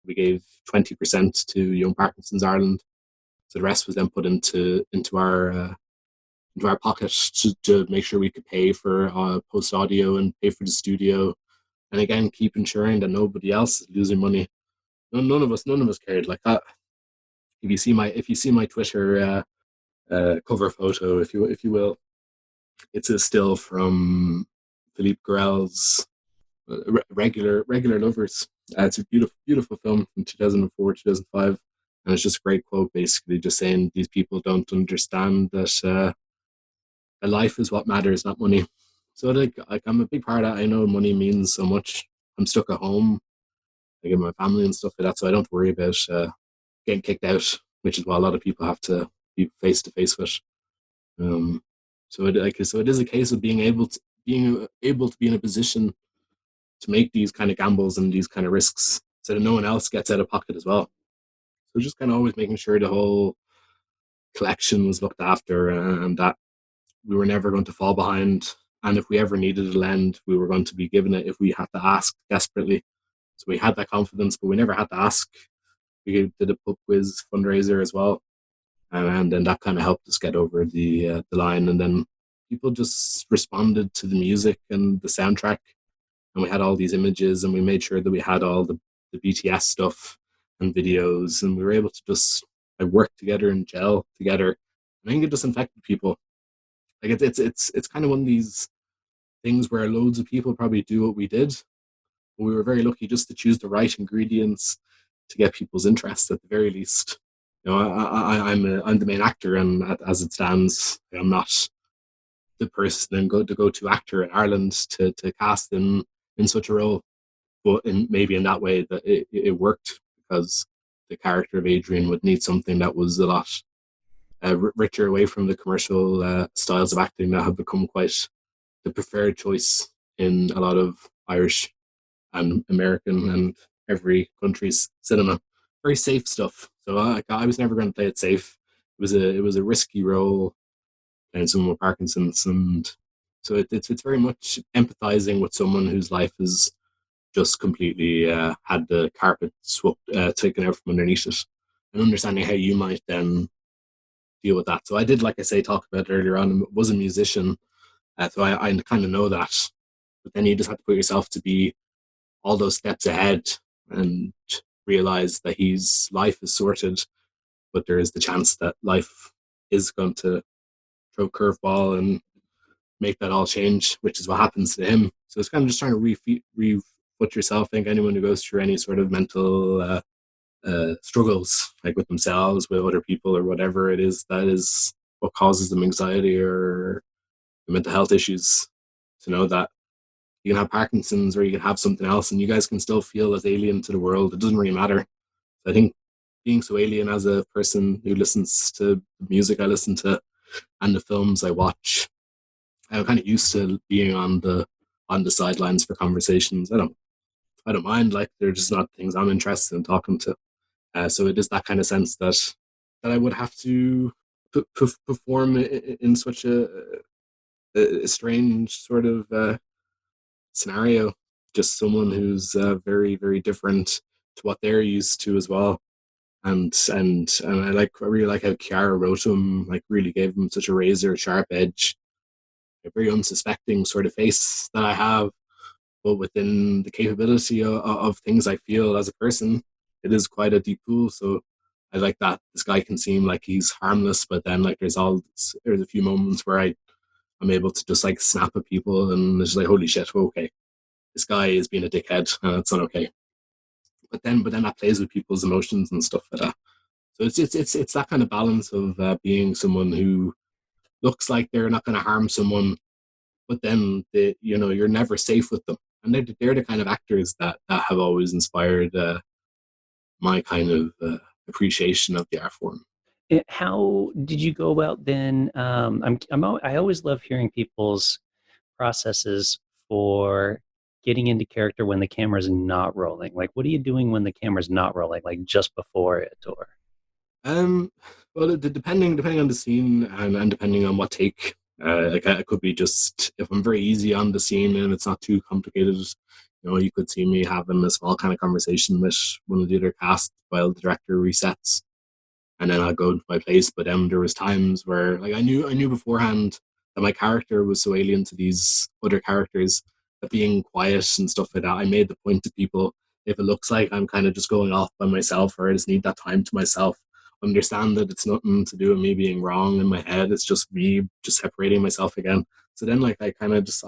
We gave 20% to Young Parkinson's Ireland. So the rest was then put into our pocket to make sure we could pay for post audio and pay for the studio, and again keep ensuring that nobody else is losing money. None of us cared like that. If you see my Twitter cover photo, if you will, it's a still from Philippe Garel's regular lovers. It's a beautiful film from 2004 2005, and it's just a great quote, basically just saying these people don't understand that life is what matters, not money. So like I'm a big part of that. I know money means so much. I'm stuck at home, like in my family and stuff like that, so I don't worry about getting kicked out, which is what a lot of people have to be face to face with. Um, so it is a case of being able to be in a position to make these kind of gambles and these kind of risks, so that no one else gets out of pocket as well. So just kind of always making sure the whole collection was looked after, and that we were never going to fall behind. And if we ever needed a lend, we were going to be given it if we had to ask desperately. So we had that confidence, but we never had to ask. We did a pub quiz fundraiser as well, and then that kind of helped us get over the line. And then people just responded to the music and the soundtrack, and we had all these images, and we made sure that we had all the BTS stuff and videos, and we were able to just like work together and gel together. And I think it just infected people. Like it's kind of one of these things where loads of people probably do what we did, but we were very lucky just to choose the right ingredients to get people's interest at the very least. You know, I'm the main actor, and as it stands, I'm not the person and go to actor in Ireland to cast in such a role. But maybe in that way that it worked because the character of Adrian would need something that was a lot richer away from the commercial styles of acting that have become quite the preferred choice in a lot of Irish and American and every country's cinema. Very safe stuff. So I was never going to play it safe. It was a risky role playing someone with Parkinson's, and so it's very much empathizing with someone whose life is just completely had the carpet swept taken out from underneath it, and understanding how you might then deal with that. So I did, like I say, talk about it earlier on. Was a musician, so I kind of know that. But then you just have to put yourself to be all those steps ahead and realize that his life is sorted, but there is the chance that life is going to throw curveball and make that all change, which is what happens to him. So it's kind of just trying to refute yourself. I think anyone who goes through any sort of mental struggles, like with themselves, with other people, or whatever it is, that is what causes them anxiety or mental health issues. To know that you can have Parkinson's or you can have something else, and you guys can still feel as alien to the world. It doesn't really matter. I think being so alien as a person who listens to the music I listen to and the films I watch, I'm kind of used to being on the sidelines for conversations. I don't mind. Like they're just not things I'm interested in talking to. So it is that kind of sense that I would have to perform in such a strange sort of scenario. Just someone who's very very different to what they're used to as well. And I really like how Chiara wrote him. Like really gave him such a razor sharp edge, a very unsuspecting sort of face that I have, but within the capability of things I feel as a person, it is quite a deep pool. So I like that this guy can seem like he's harmless, but then like there's a few moments where I'm able to just like snap at people, and it's like holy shit, okay, this guy is being a dickhead, and it's not okay. But then that plays with people's emotions and stuff like that. So it's that kind of balance of being someone who looks like they're not going to harm someone, but then you're never safe with them, and they're the kind of actors that have always inspired my kind of appreciation of the art form. How did you go about then? I always love hearing people's processes for getting into character when the camera's not rolling. Like, what are you doing when the camera's not rolling? Like just before it, or Um, well, depending on the scene and depending on what take, like I could be just if I'm very easy on the scene and it's not too complicated. You could see me having a small kind of conversation with one of the other cast while the director resets, and then I'll go to my place. But then there was times where like I knew beforehand that my character was so alien to these other characters that being quiet and stuff like that, I made the point to people, if it looks like I'm kind of just going off by myself or I just need that time to myself, understand that it's nothing to do with me being wrong in my head. It's just me just separating myself again. So then like I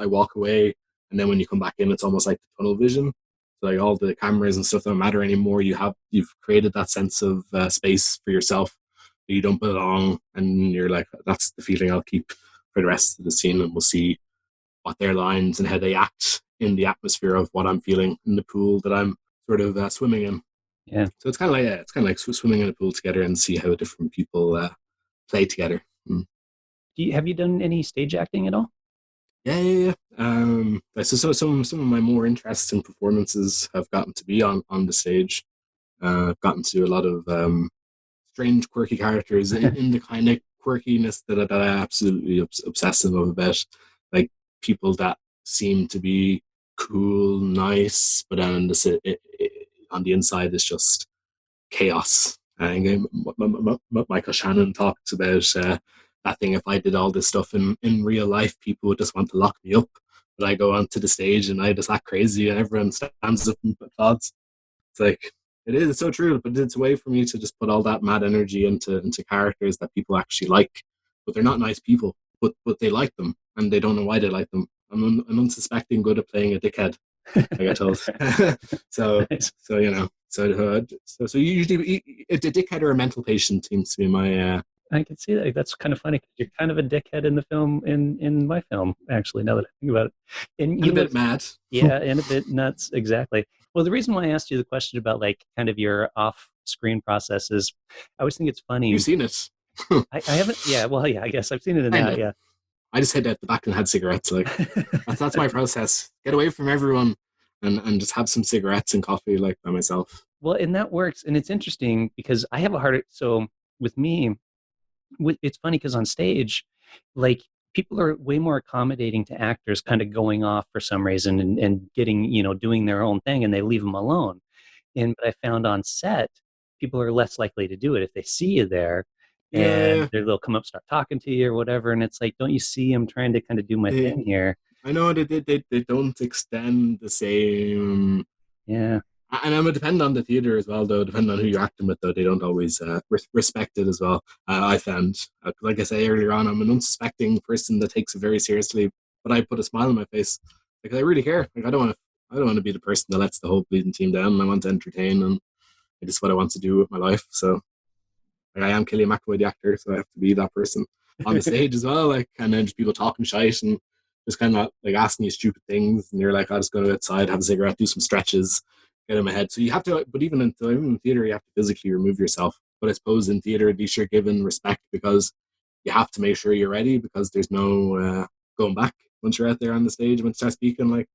walk away, and then when you come back in, it's almost like the tunnel vision. So like all the cameras and stuff don't matter anymore. You've created that sense of space for yourself. You don't belong, and you're like, that's the feeling I'll keep for the rest of the scene, and we'll see what their lines and how they act in the atmosphere of what I'm feeling in the pool that I'm sort of swimming in. yeah? So it's kind of like swimming in a pool together and see how different people play together. Mm. Have you done any stage acting at all? Yeah, yeah, yeah. So some of my more interests and performances have gotten to be on the stage. I've gotten to do a lot of strange, quirky characters in the kind of quirkiness that I absolutely obsessive about, like people that seem to be cool, nice, but then on the inside it's just chaos. I think Michael Shannon talked about. that thing. If I did all this stuff in real life, people would just want to lock me up. But I go onto the stage and I just act crazy, and everyone stands up and applauds. It's like it is, it's so true, but it's a way for me to just put all that mad energy into characters that people actually like, but they're not nice people, but they like them and they don't know why they like them. I'm unsuspecting good at playing a dickhead, I got told. so Nice. so so usually a dickhead or a mental patient seems to be my I can see that. That's kind of funny 'cause you're kind of a dickhead in the film, in my film, actually, now that I think about it. And and you a know, bit mad. yeah, and a bit nuts, exactly. Well, the reason why I asked you the question about like kind of your off-screen processes, I always think it's You've funny. seen it. I haven't, yeah, well, yeah, I guess I've seen it in Kind that, of. yeah. I just hid at the back and had cigarettes. Like that's my process. Get away from everyone and just have some cigarettes and coffee like by myself. Well, and that works, and it's interesting because I have a harder. So with me, it's funny because on stage, like people are way more accommodating to actors kind of going off for some reason and getting, doing their own thing, and they leave them alone. And but I found on set, people are less likely to do it if they see you there, Yeah, and yeah. they'll come up, start talking to you or whatever. And it's like, don't you see I'm trying to kind of do my They, thing here? I know they don't extend the same. Yeah. And I'm a depend on the theater as well, though. Depending on who you're acting with, though, they don't always respect it as well. I found, like I say earlier on, I'm an unsuspecting person that takes it very seriously, but I put a smile on my face. Like I really care. Like I don't want to be the person that lets the whole bleeding team down. I want to entertain, and it is what I want to do with my life. So like, I am Cillian McAvoy, the actor, so I have to be that person on the stage as well. Like, and then just people talking shite and just kind of like asking you stupid things, and you're like, I'll just go outside, have a cigarette, do some stretches, get in my head. So you have to, but even in theater, you have to physically remove yourself. But I suppose in theater, at least you're given respect because you have to make sure you're ready because there's no going back once you're out there on the stage. Once you start speaking, like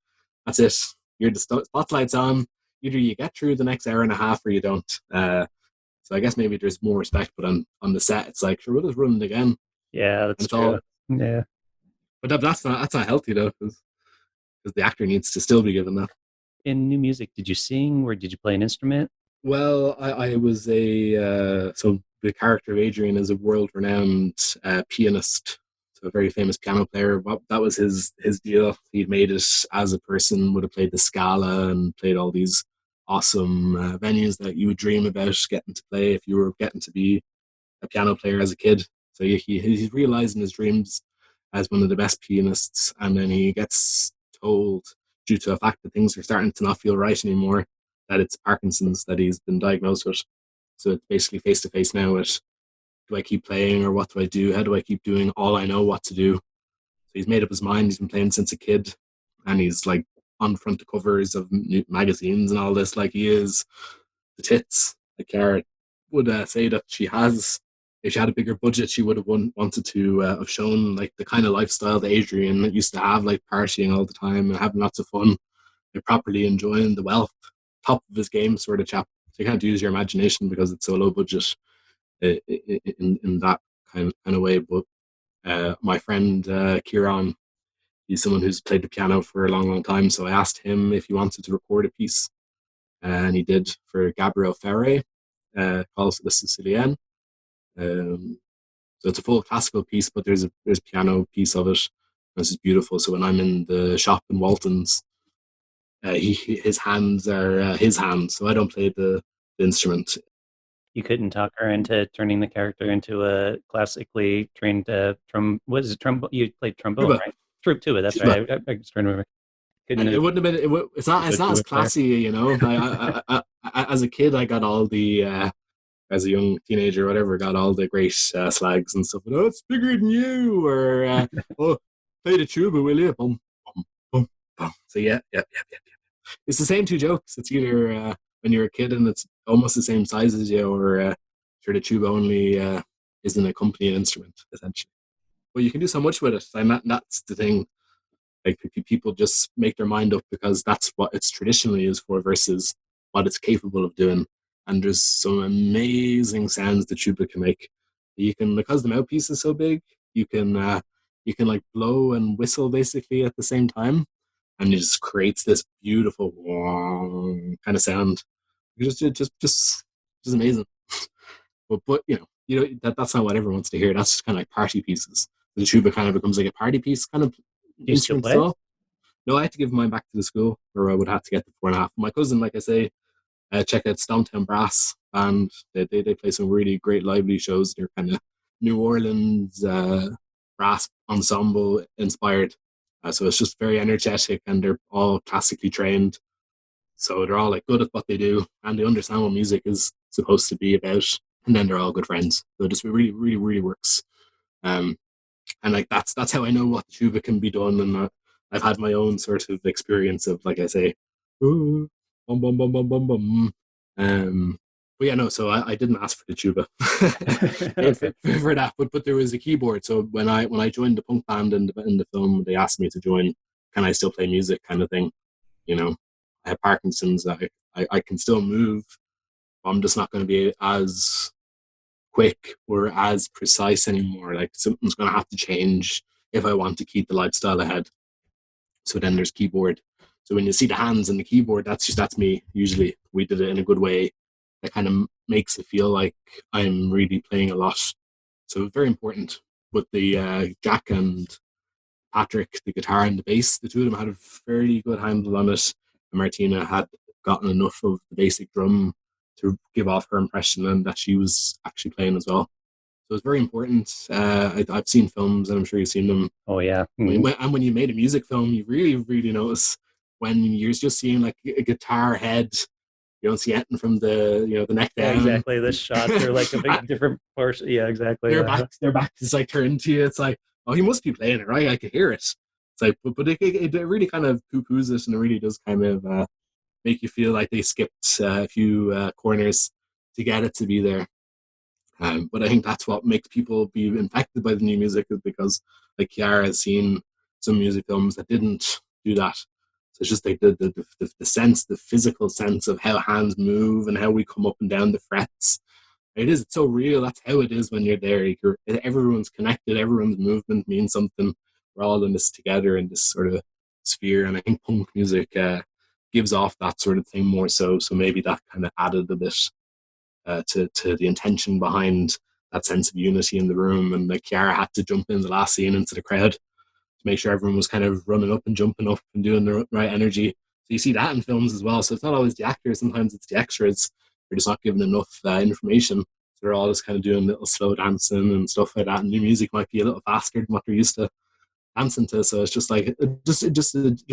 that's it. You're the spotlight's on. Either you get through the next hour and a half or you don't. So I guess maybe there's more respect, but on the set, it's like, sure, we'll just run it again, Yeah, and that's it's true. all. Yeah. But that's not healthy though, because the actor needs to still be given that. In new music, did you sing or did you play an instrument? Well, I was so the character of Adrian is a world-renowned pianist, so a very famous piano player. That was his deal. He'd made it as a person, would have played the Scala and played all these awesome venues that you would dream about getting to play if you were getting to be a piano player as a kid. So he's realizing his dreams as one of the best pianists, and then he gets told, due to the fact that things are starting to not feel right anymore, that it's Parkinson's that he's been diagnosed with. So it's basically face to face now with, do I keep playing or what do I do? How do I keep doing all I know what to do? So he's made up his mind. He's been playing since a kid, and he's like on front of covers of magazines and all this. Like he is the tits. Like Cara would say that she has, if she had a bigger budget, she would have wanted to have shown like the kind of lifestyle that Adrian used to have, like partying all the time and having lots of fun and properly enjoying the wealth, top of his game sort of chap. So you can't use your imagination because it's so low budget in that kind of way. But my friend Kieran, he's someone who's played the piano for a long, long time. So I asked him if he wanted to record a piece, and he did for Gabriel Ferre, called the Cillein. Um, so it's a full classical piece, but there's a piano piece of it. This is beautiful. So when I'm in the shop in Walton's, his hands are his hands. So I don't play the instrument. You couldn't talk her into turning the character into a classically trained what is it, trombone? You played trombone, Tuba, right? Tuba, that's tuba. right. I was trying to remember. Couldn't It have wouldn't have been. It's not tuba as player. classy, you know. As a kid, I got all the as a young teenager or whatever, got all the great slags and stuff. Oh, it's bigger than you, or oh, play the tuba, will you? Boom, boom, boom, boom. So yeah. It's the same two jokes. It's either when you're a kid and it's almost the same size as you, or sure the tuba only is an accompanying instrument essentially. But you can do so much with it, and that's the thing. Like people just make their mind up because that's what it's traditionally is for versus what it's capable of doing. And there's some amazing sounds that tuba can make. You can, because the mouthpiece is so big, you can like blow and whistle basically at the same time, and it just creates this beautiful kind of sound. Just amazing. But that's not what everyone wants to hear. That's just kind of like party pieces. The tuba kind of becomes like a party piece kind of Do you still instrument as play? well. No, I had to give mine back to the school, or I would have to get the 4.5. My cousin, like I say, check out Downtown Brass band. They play some really great lively shows. They're kind of New Orleans brass ensemble inspired. So it's just very energetic, and they're all classically trained. So they're all like good at what they do, and they understand what music is supposed to be about. And then they're all good friends. So it just really, really, really works. Um, and like that's how I know what tuba can be done. And I've had my own sort of experience of, like I say, ooh, bum bum bum bum bum bum. Um, but yeah, no. So I didn't ask for the tuba Okay. for that, but there was a keyboard. So when I joined the punk band in the film, they asked me to join. Can I still play music, kind of thing? You know, I have Parkinson's. I can still move. I'm just not going to be as quick or as precise anymore. Like something's going to have to change if I want to keep the lifestyle ahead. So then there's keyboard. So when you see the hands and the keyboard, that's me. Usually we did it in a good way that kind of makes it feel like I'm really playing a lot. So very important. But the Jack and Patrick, the guitar and the bass, the two of them had a fairly good handle on it. And Martina had gotten enough of the basic drum to give off her impression and that she was actually playing as well. So it's very important. I've seen films, and I'm sure you've seen them. Oh yeah. And when you made a music film, you really, really notice when you're just seeing like a guitar head. You don't see anything from the neck Yeah, down. exactly. The shots are like a big different portion. Yeah, exactly. Their back is like turned to you. It's like, oh, he must be playing it right. I could hear it. It's like, but it really kind of poo poos it, and it really does kind of make you feel like they skipped a few corners to get it to be there. But I think that's what makes people be infected by the new music, is because like Kiara has seen some music films that didn't do that. So it's just like the sense, the physical sense of how hands move and how we come up and down the frets. It's so real. That's how it is when you're there. Everyone's connected. Everyone's movement means something. We're all in this together in this sort of sphere. And I think punk music gives off that sort of thing more so. So maybe that kind of added a bit to the intention behind that sense of unity in the room. And like Kiara had to jump in the last scene into the crowd to make sure everyone was kind of running up and jumping up and doing the right energy. So you see that in films as well. So it's not always the actors, sometimes it's the extras. They're just not given enough information. So they're all just kind of doing little slow dancing and stuff like that. And new music might be a little faster than what they're used to dancing to. So it's just like there's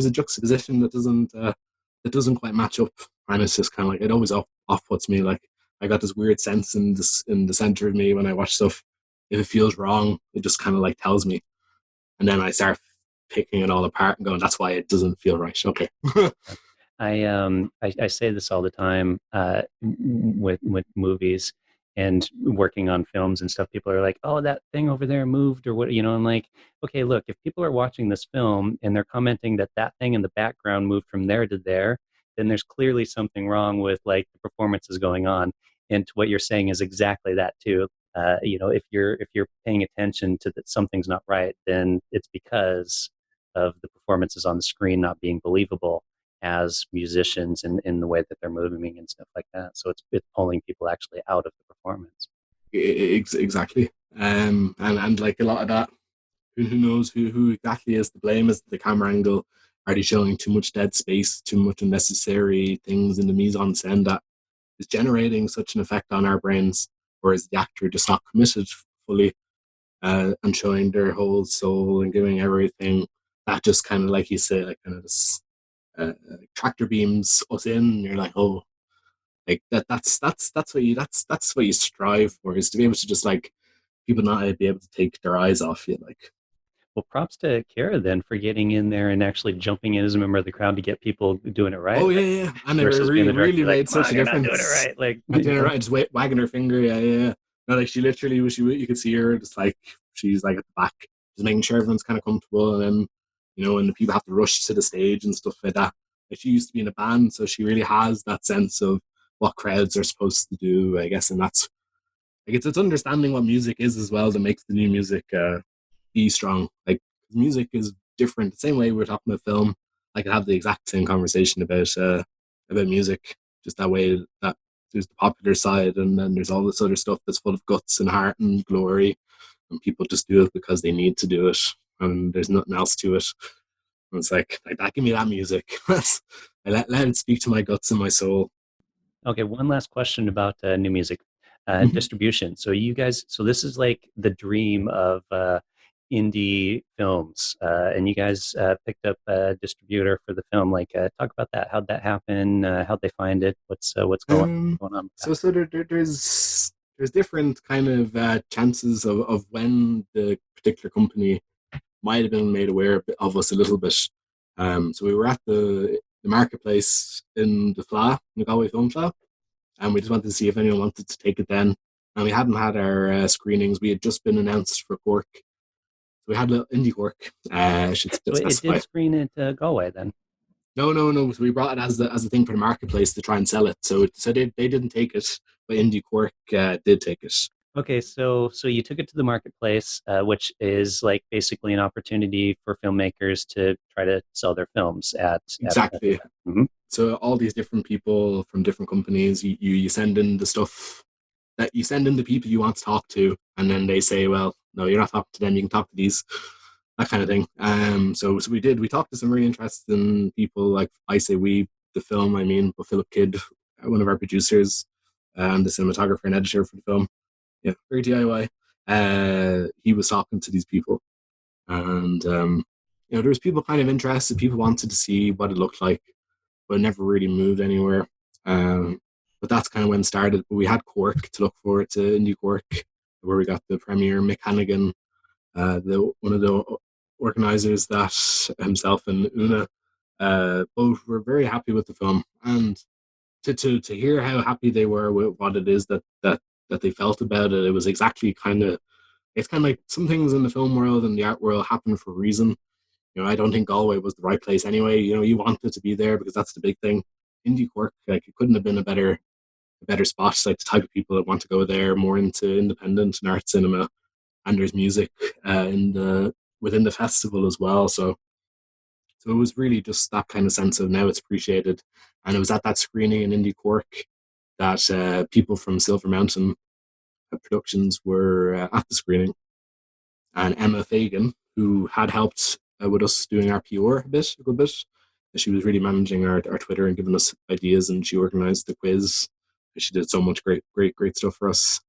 a juxtaposition that doesn't quite match up, and it's just kind of like it always off puts me. Like I got this weird sense in the center of me when I watch stuff. If it feels wrong, it just kind of like tells me, and then I start picking it all apart and going, "That's why it doesn't feel right." Okay. I say this all the time with movies and working on films and stuff. People are like, "Oh, that thing over there moved," or what, you know. I'm like, okay, look, if people are watching this film and they're commenting that that thing in the background moved from there to there, then there's clearly something wrong with like the performances going on. And what you're saying is exactly that too. If you're paying attention to that something's not right, then it's because of the performances on the screen not being believable as musicians in the way that they're moving and stuff like that. So it's pulling people actually out of the performance. Exactly. And like a lot of that, who knows who exactly is to blame? Is the camera angle? Are they showing too much dead space, too much unnecessary things in the mise en scène that is generating such an effect on our brains? Or is the actor just not committed fully and showing their whole soul and giving everything? That just kind of, like you say, like kind of this tractor beams us in. And you're like, oh, like that's what you strive for, is to be able to just like people not be able to take their eyes off you. Like, Well, props to Kara then for getting in there and actually jumping in as a member of the crowd to get people doing it right, oh yeah, like yeah, and it versus being really the director, really like, made come such on, a you're not doing it difference. right, like Not doing it right, just wagging her finger. Yeah, yeah, yeah. No, like she literally was. You could see her just like she's like at the back, just making sure everyone's kind of comfortable, and then when the people have to rush to the stage and stuff like that. Like she used to be in a band, so she really has that sense of what crowds are supposed to do, I guess, and that's like it's understanding what music is as well that makes the new music be strong. Like music is different. The same way we're talking about film, I could have the exact same conversation about music. Just that way that there's the popular side, and then there's all this other stuff that's full of guts and heart and glory, and people just do it because they need to do it, and there's nothing else to it. And it's like that. Give me that music. Let it speak to my guts and my soul. Okay, one last question about new music Mhm. distribution. So you guys, so this is like the dream of indie films, and you guys picked up a distributor for the film. Like, talk about that. How'd that happen? How'd they find it? What's Um, going on with that? there's different kind of chances of when the particular company might have been made aware of us a little bit. So we were at the marketplace in the Fla, in the Galway Film Fla, and we just wanted to see if anyone wanted to take it then. And we hadn't had our screenings. We had just been announced for Cork. So we had a little indie Cork, I should So it did specify. screen at Galway then. No. So we brought it as the thing for the marketplace to try and sell it. So they didn't take it, but Indie Cork did take it. Okay, so you took it to the marketplace, which is like basically an opportunity for filmmakers to try to sell their films at an Exactly. event. Mhm. So all these different people from different companies, you send in the stuff that you send in the people you want to talk to, and then they say, well, no, you're not talking to them. You can talk to these, that kind of thing. So we did. We talked to some really interesting people. Like I say, we the film. I mean, but Philip Kidd, one of our producers, and the cinematographer and editor for the film. Yeah, very DIY. He was talking to these people, and there was people kind of interested. People wanted to see what it looked like, but it never really moved anywhere. Um, but that's kind of when it started. But we had Cork to look forward to, Indie Cork, where we got the premiere. Mick Hannigan, the one of the organizers, that himself and Una, both were very happy with the film, and to hear how happy they were with what it is that they felt about it, it was exactly kind of, it's kind of like some things in the film world and the art world happen for a reason. I don't think Galway was the right place anyway. You wanted to be there because that's the big thing. Indie Cork, like it couldn't have been a better spot. Like the type of people that want to go there, more into independent and art cinema, and there's music in the within the festival as well. So it was really just that kind of sense of now it's appreciated, and it was at that screening in Indie Cork that people from Silver Mountain Productions were at the screening, and Emma Fagan, who had helped with us doing our PR a good bit. She was really managing our Twitter and giving us ideas, and she organized the quiz. She did so much great stuff for us.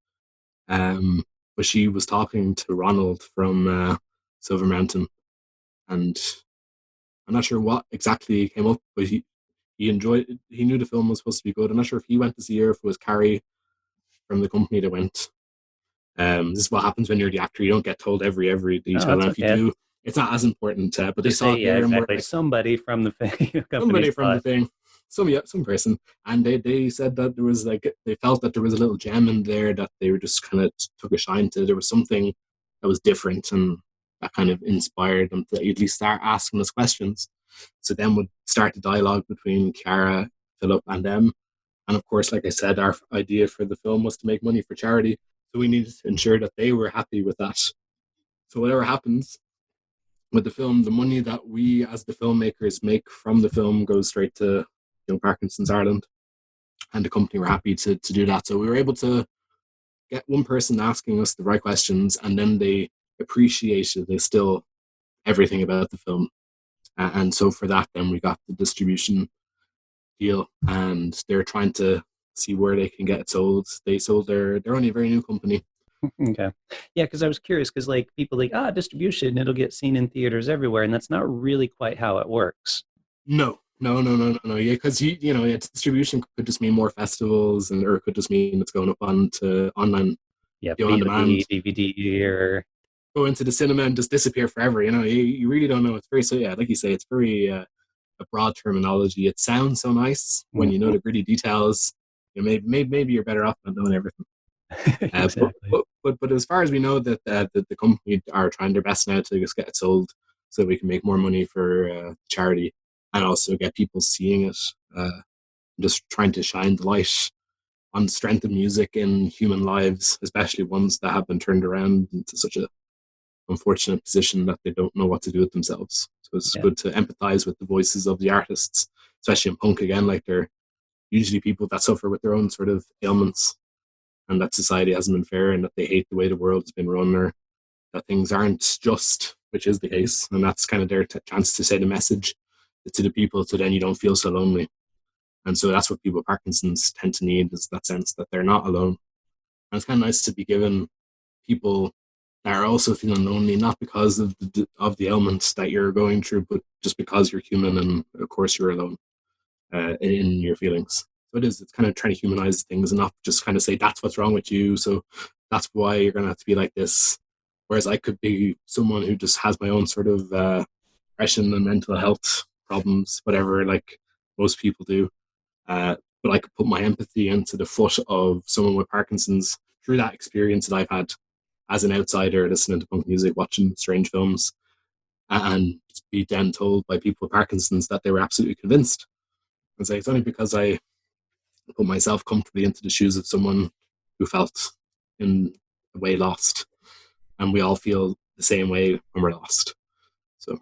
But she was talking to Ronald from Silver Mountain, and I'm not sure what exactly came up, but he enjoyed it. He knew the film was supposed to be good. I'm not sure if he went to see her, if it was Carrie from the company that went. This is what happens when you're the actor. You don't get told every Oh, detail, that's and if you okay. do, it's not as important. But they Just say, saw yeah, her and were exactly. like, Somebody from the company somebody from saw the it. thing, some person, and they said that there was like, they felt that there was a little gem in there that they were just kind of took a shine to. There was something that was different, and that kind of inspired them to at least start asking us questions. So then would start the dialogue between Chiara, Philip, and them. And of course, like I said, our idea for the film was to make money for charity. So we needed to ensure that they were happy with that. So whatever happens with the film, the money that we as the filmmakers make from the film goes straight to Parkinson's Ireland. And the company were happy to do that. So we were able to get one person asking us the right questions, and then they appreciated still everything about the film. And so for that, then we got the distribution deal, and they're trying to see where they can get it sold. They sold they're only a very new company. Okay. Yeah, because I was curious because like people like, distribution, it'll get seen in theaters everywhere, and that's not really quite how it works. No. Yeah, because yeah, distribution could just mean more festivals, or it could just mean it's going up onto online, Yeah, on VOD, demand, DVD, or go into the cinema and just disappear forever. You really don't know. It's very, so yeah, like you say, it's very a broad terminology. It sounds so nice when you know Mhm. the gritty details. Maybe you're better off not knowing everything. Uh, but, Exactly. but as far as we know, that the company are trying their best now to just get it sold, so we can make more money for charity, and also get people seeing it. Just trying to shine the light on the strength of music in human lives, especially ones that have been turned around into such a unfortunate position that they don't know what to do with themselves. So it's Yeah. good to empathize with the voices of the artists, especially in punk again. Like, they're usually people that suffer with their own sort of ailments, and that society hasn't been fair, and that they hate the way the world has been run, or that things aren't just, which is the case. And that's kind of their chance to say the message to the people, so then you don't feel so lonely. And so that's what people with Parkinson's tend to need, is that sense that they're not alone. And it's kind of nice to be given people that are also feeling lonely, not because of the ailments that you're going through, but just because you're human, and of course you're alone in your feelings. So it's kind of trying to humanize things and not just kind of say that's what's wrong with you, so that's why you're going to have to be like this. Whereas I could be someone who just has my own sort of depression and mental health problems, whatever, like most people do. But I could put my empathy into the foot of someone with Parkinson's through that experience that I've had as an outsider, listening to punk music, watching strange films, and be then told by people with Parkinson's that they were absolutely convinced. And say it's only because I put myself comfortably into the shoes of someone who felt in a way lost, and we all feel the same way when we're lost. So,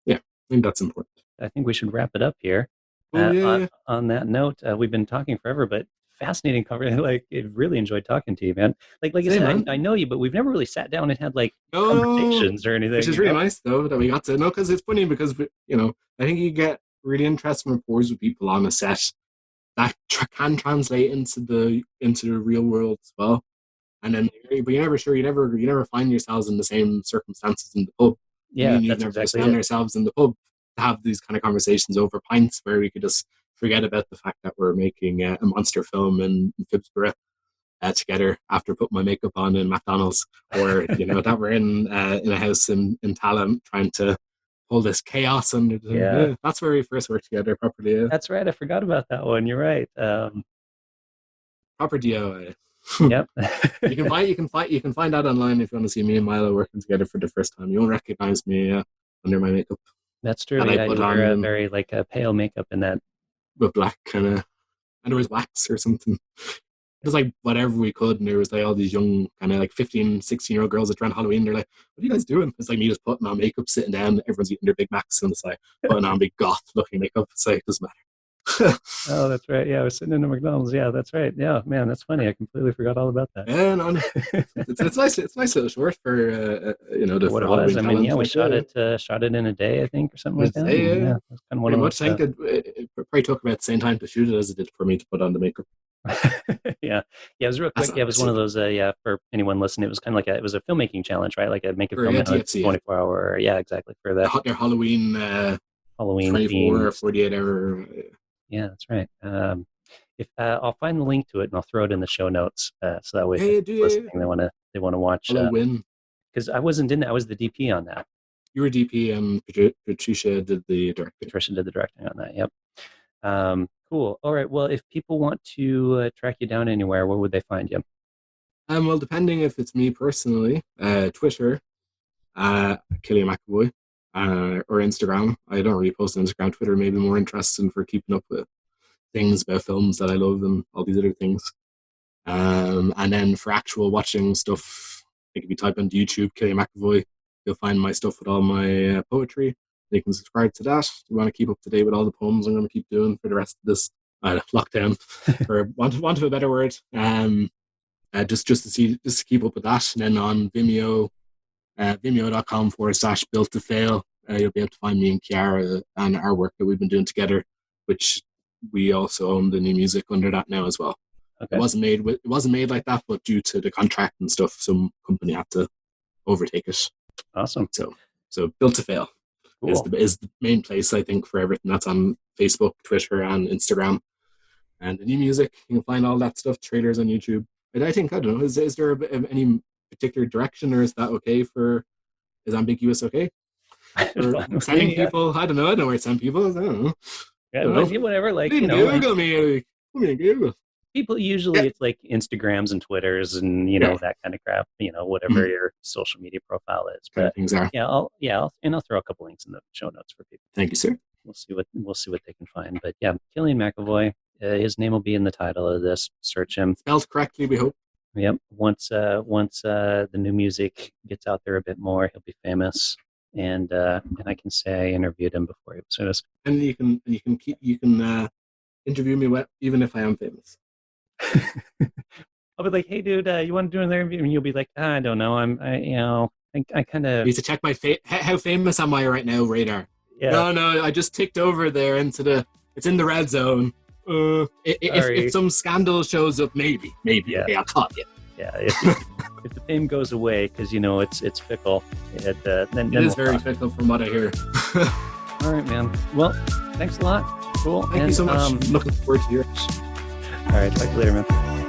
yeah, I think that's important. I think we should wrap it up here. Oh yeah, On yeah. that note, we've been talking forever, but fascinating conversation. Like, I really enjoyed talking to you, man. Like I Same, said, man. I know you, but we've never really sat down and had like No, conversations or which anything. is really nice though that we got to know, because it's funny, because I think you get really interesting rapport with people on a set that can translate into the real world as well. And then, but you're never sure. You never find yourselves in the same circumstances in the pub. Me Yeah, and you've that's never just exactly found it. ourselves in the pub to have these kind of conversations over pints, where we could just forget about the fact that we're making a monster film in Phibsborough together after putting my makeup on in McDonald's, or that we're in a house in Talent trying to pull this chaos under. Yeah, That's where we first worked together properly. that's right. I forgot about that one. You're right. Proper DIY. Yep. You can find that online if you want to see me and Milo working together for the first time. You won't recognize me under my makeup That's true. that I Yeah, put you wear a on very like a pale makeup in that. with black kind of, and there was wax or something. It was like whatever we could, and there was like all these young kind of like 15, 16-year-old girls that ran Halloween. They're like, "What are you guys doing?" It's like me just putting on makeup, sitting down. Everyone's eating their Big Macs, and it's like putting on big goth looking makeup. It's like, it doesn't matter. Oh, that's right. Yeah, I was sitting in a McDonald's. Yeah, that's right. Yeah, man, that's funny. I completely forgot all about that. Yeah, no. It's nice. It's a nice little short for For what for it was. Halloween I mean, challenge. yeah, we Like, yeah, shot it in a day, I think, or something like let's that. say, And yeah, yeah, it's kind of one pretty of much. those. I think it probably took about the same time to shoot it as it did for me to put on the makeup. Yeah, yeah, it was real That's quick. not Yeah, it was one of impressive. those. Yeah, for anyone listening, it was kind of like it was a filmmaking challenge, right? Like a make a For film in a TFC, yeah. 24-hour. Yeah, exactly for that Their Halloween Halloween 24 or themed. 48 hour. Yeah, that's right. If I'll find the link to it and I'll throw it in the show notes, so that way if Yeah, yeah, do anyone's you? listening, they want to watch. Halloween. Because I wasn't in that. I was the DP on that. You were DP and Patricia did the directing. Patricia did the directing on that. Yep. Cool. All right. Well, if people want to track you down anywhere, where would they find you? Well, depending if it's me personally, Twitter, Cilléin McAvoy, or Instagram. I don't really post on Instagram. Twitter maybe more interesting for keeping up with things about films that I love and all these other things. And then for actual watching stuff, like if you type into YouTube, Cilléin McAvoy, you'll find my stuff with all my poetry. You can subscribe to that. If you want to keep up to date with all the poems I'm going to keep doing for the rest of this lockdown, for want of a better word. Just to keep up with that. And then on Vimeo, vimeo.com/built to fail, you'll be able to find me and Kiara and our work that we've been doing together, which we also own the new music under that now as well. Okay. It wasn't made like that, but due to the contract and stuff, some company had to overtake it. Awesome. So Built to Fail Cool. is the main place, I think, for everything. That's on Facebook, Twitter, and Instagram. And the new music, you can find all that stuff, trailers on YouTube. And I think, I don't know, is there any particular direction, or is that okay for, is ambiguous okay? For Fine with sending me. Yeah. people, I don't know, I don't know where to send people. I don't know. Yeah. I don't know. Whatever. Like, Didn't Google me. Put me in Google. people Yeah. usually it's like Instagrams and Twitters and Yeah. that kind of crap. Whatever Mm, your social media profile is. kind But of things are. I'll throw a couple links in the show notes for people. Thank you, sir. We'll see what they can find. But yeah, Cillian McAvoy. His name will be in the title of this. Search him. Spelled correctly, we hope. Yep. Once the new music gets out there a bit more, he'll be famous. And I can say I interviewed him before he was famous. And you can interview me even if I am famous. I'll be like, hey, dude, you want to do an interview? And you'll be like, I don't know. I kind I of, need to check my how famous am I right now, radar. yeah, No, I just ticked over there into it's in the red zone. If sorry. some scandal shows up, maybe Yeah, okay, I'll call you. yeah. If the fame goes away, because it's fickle, then It is we'll very talk. fickle from what I hear. All right, man. Well, thanks a lot. Cool. Thank you so much. Looking forward to yours. All right, talk to you later, man.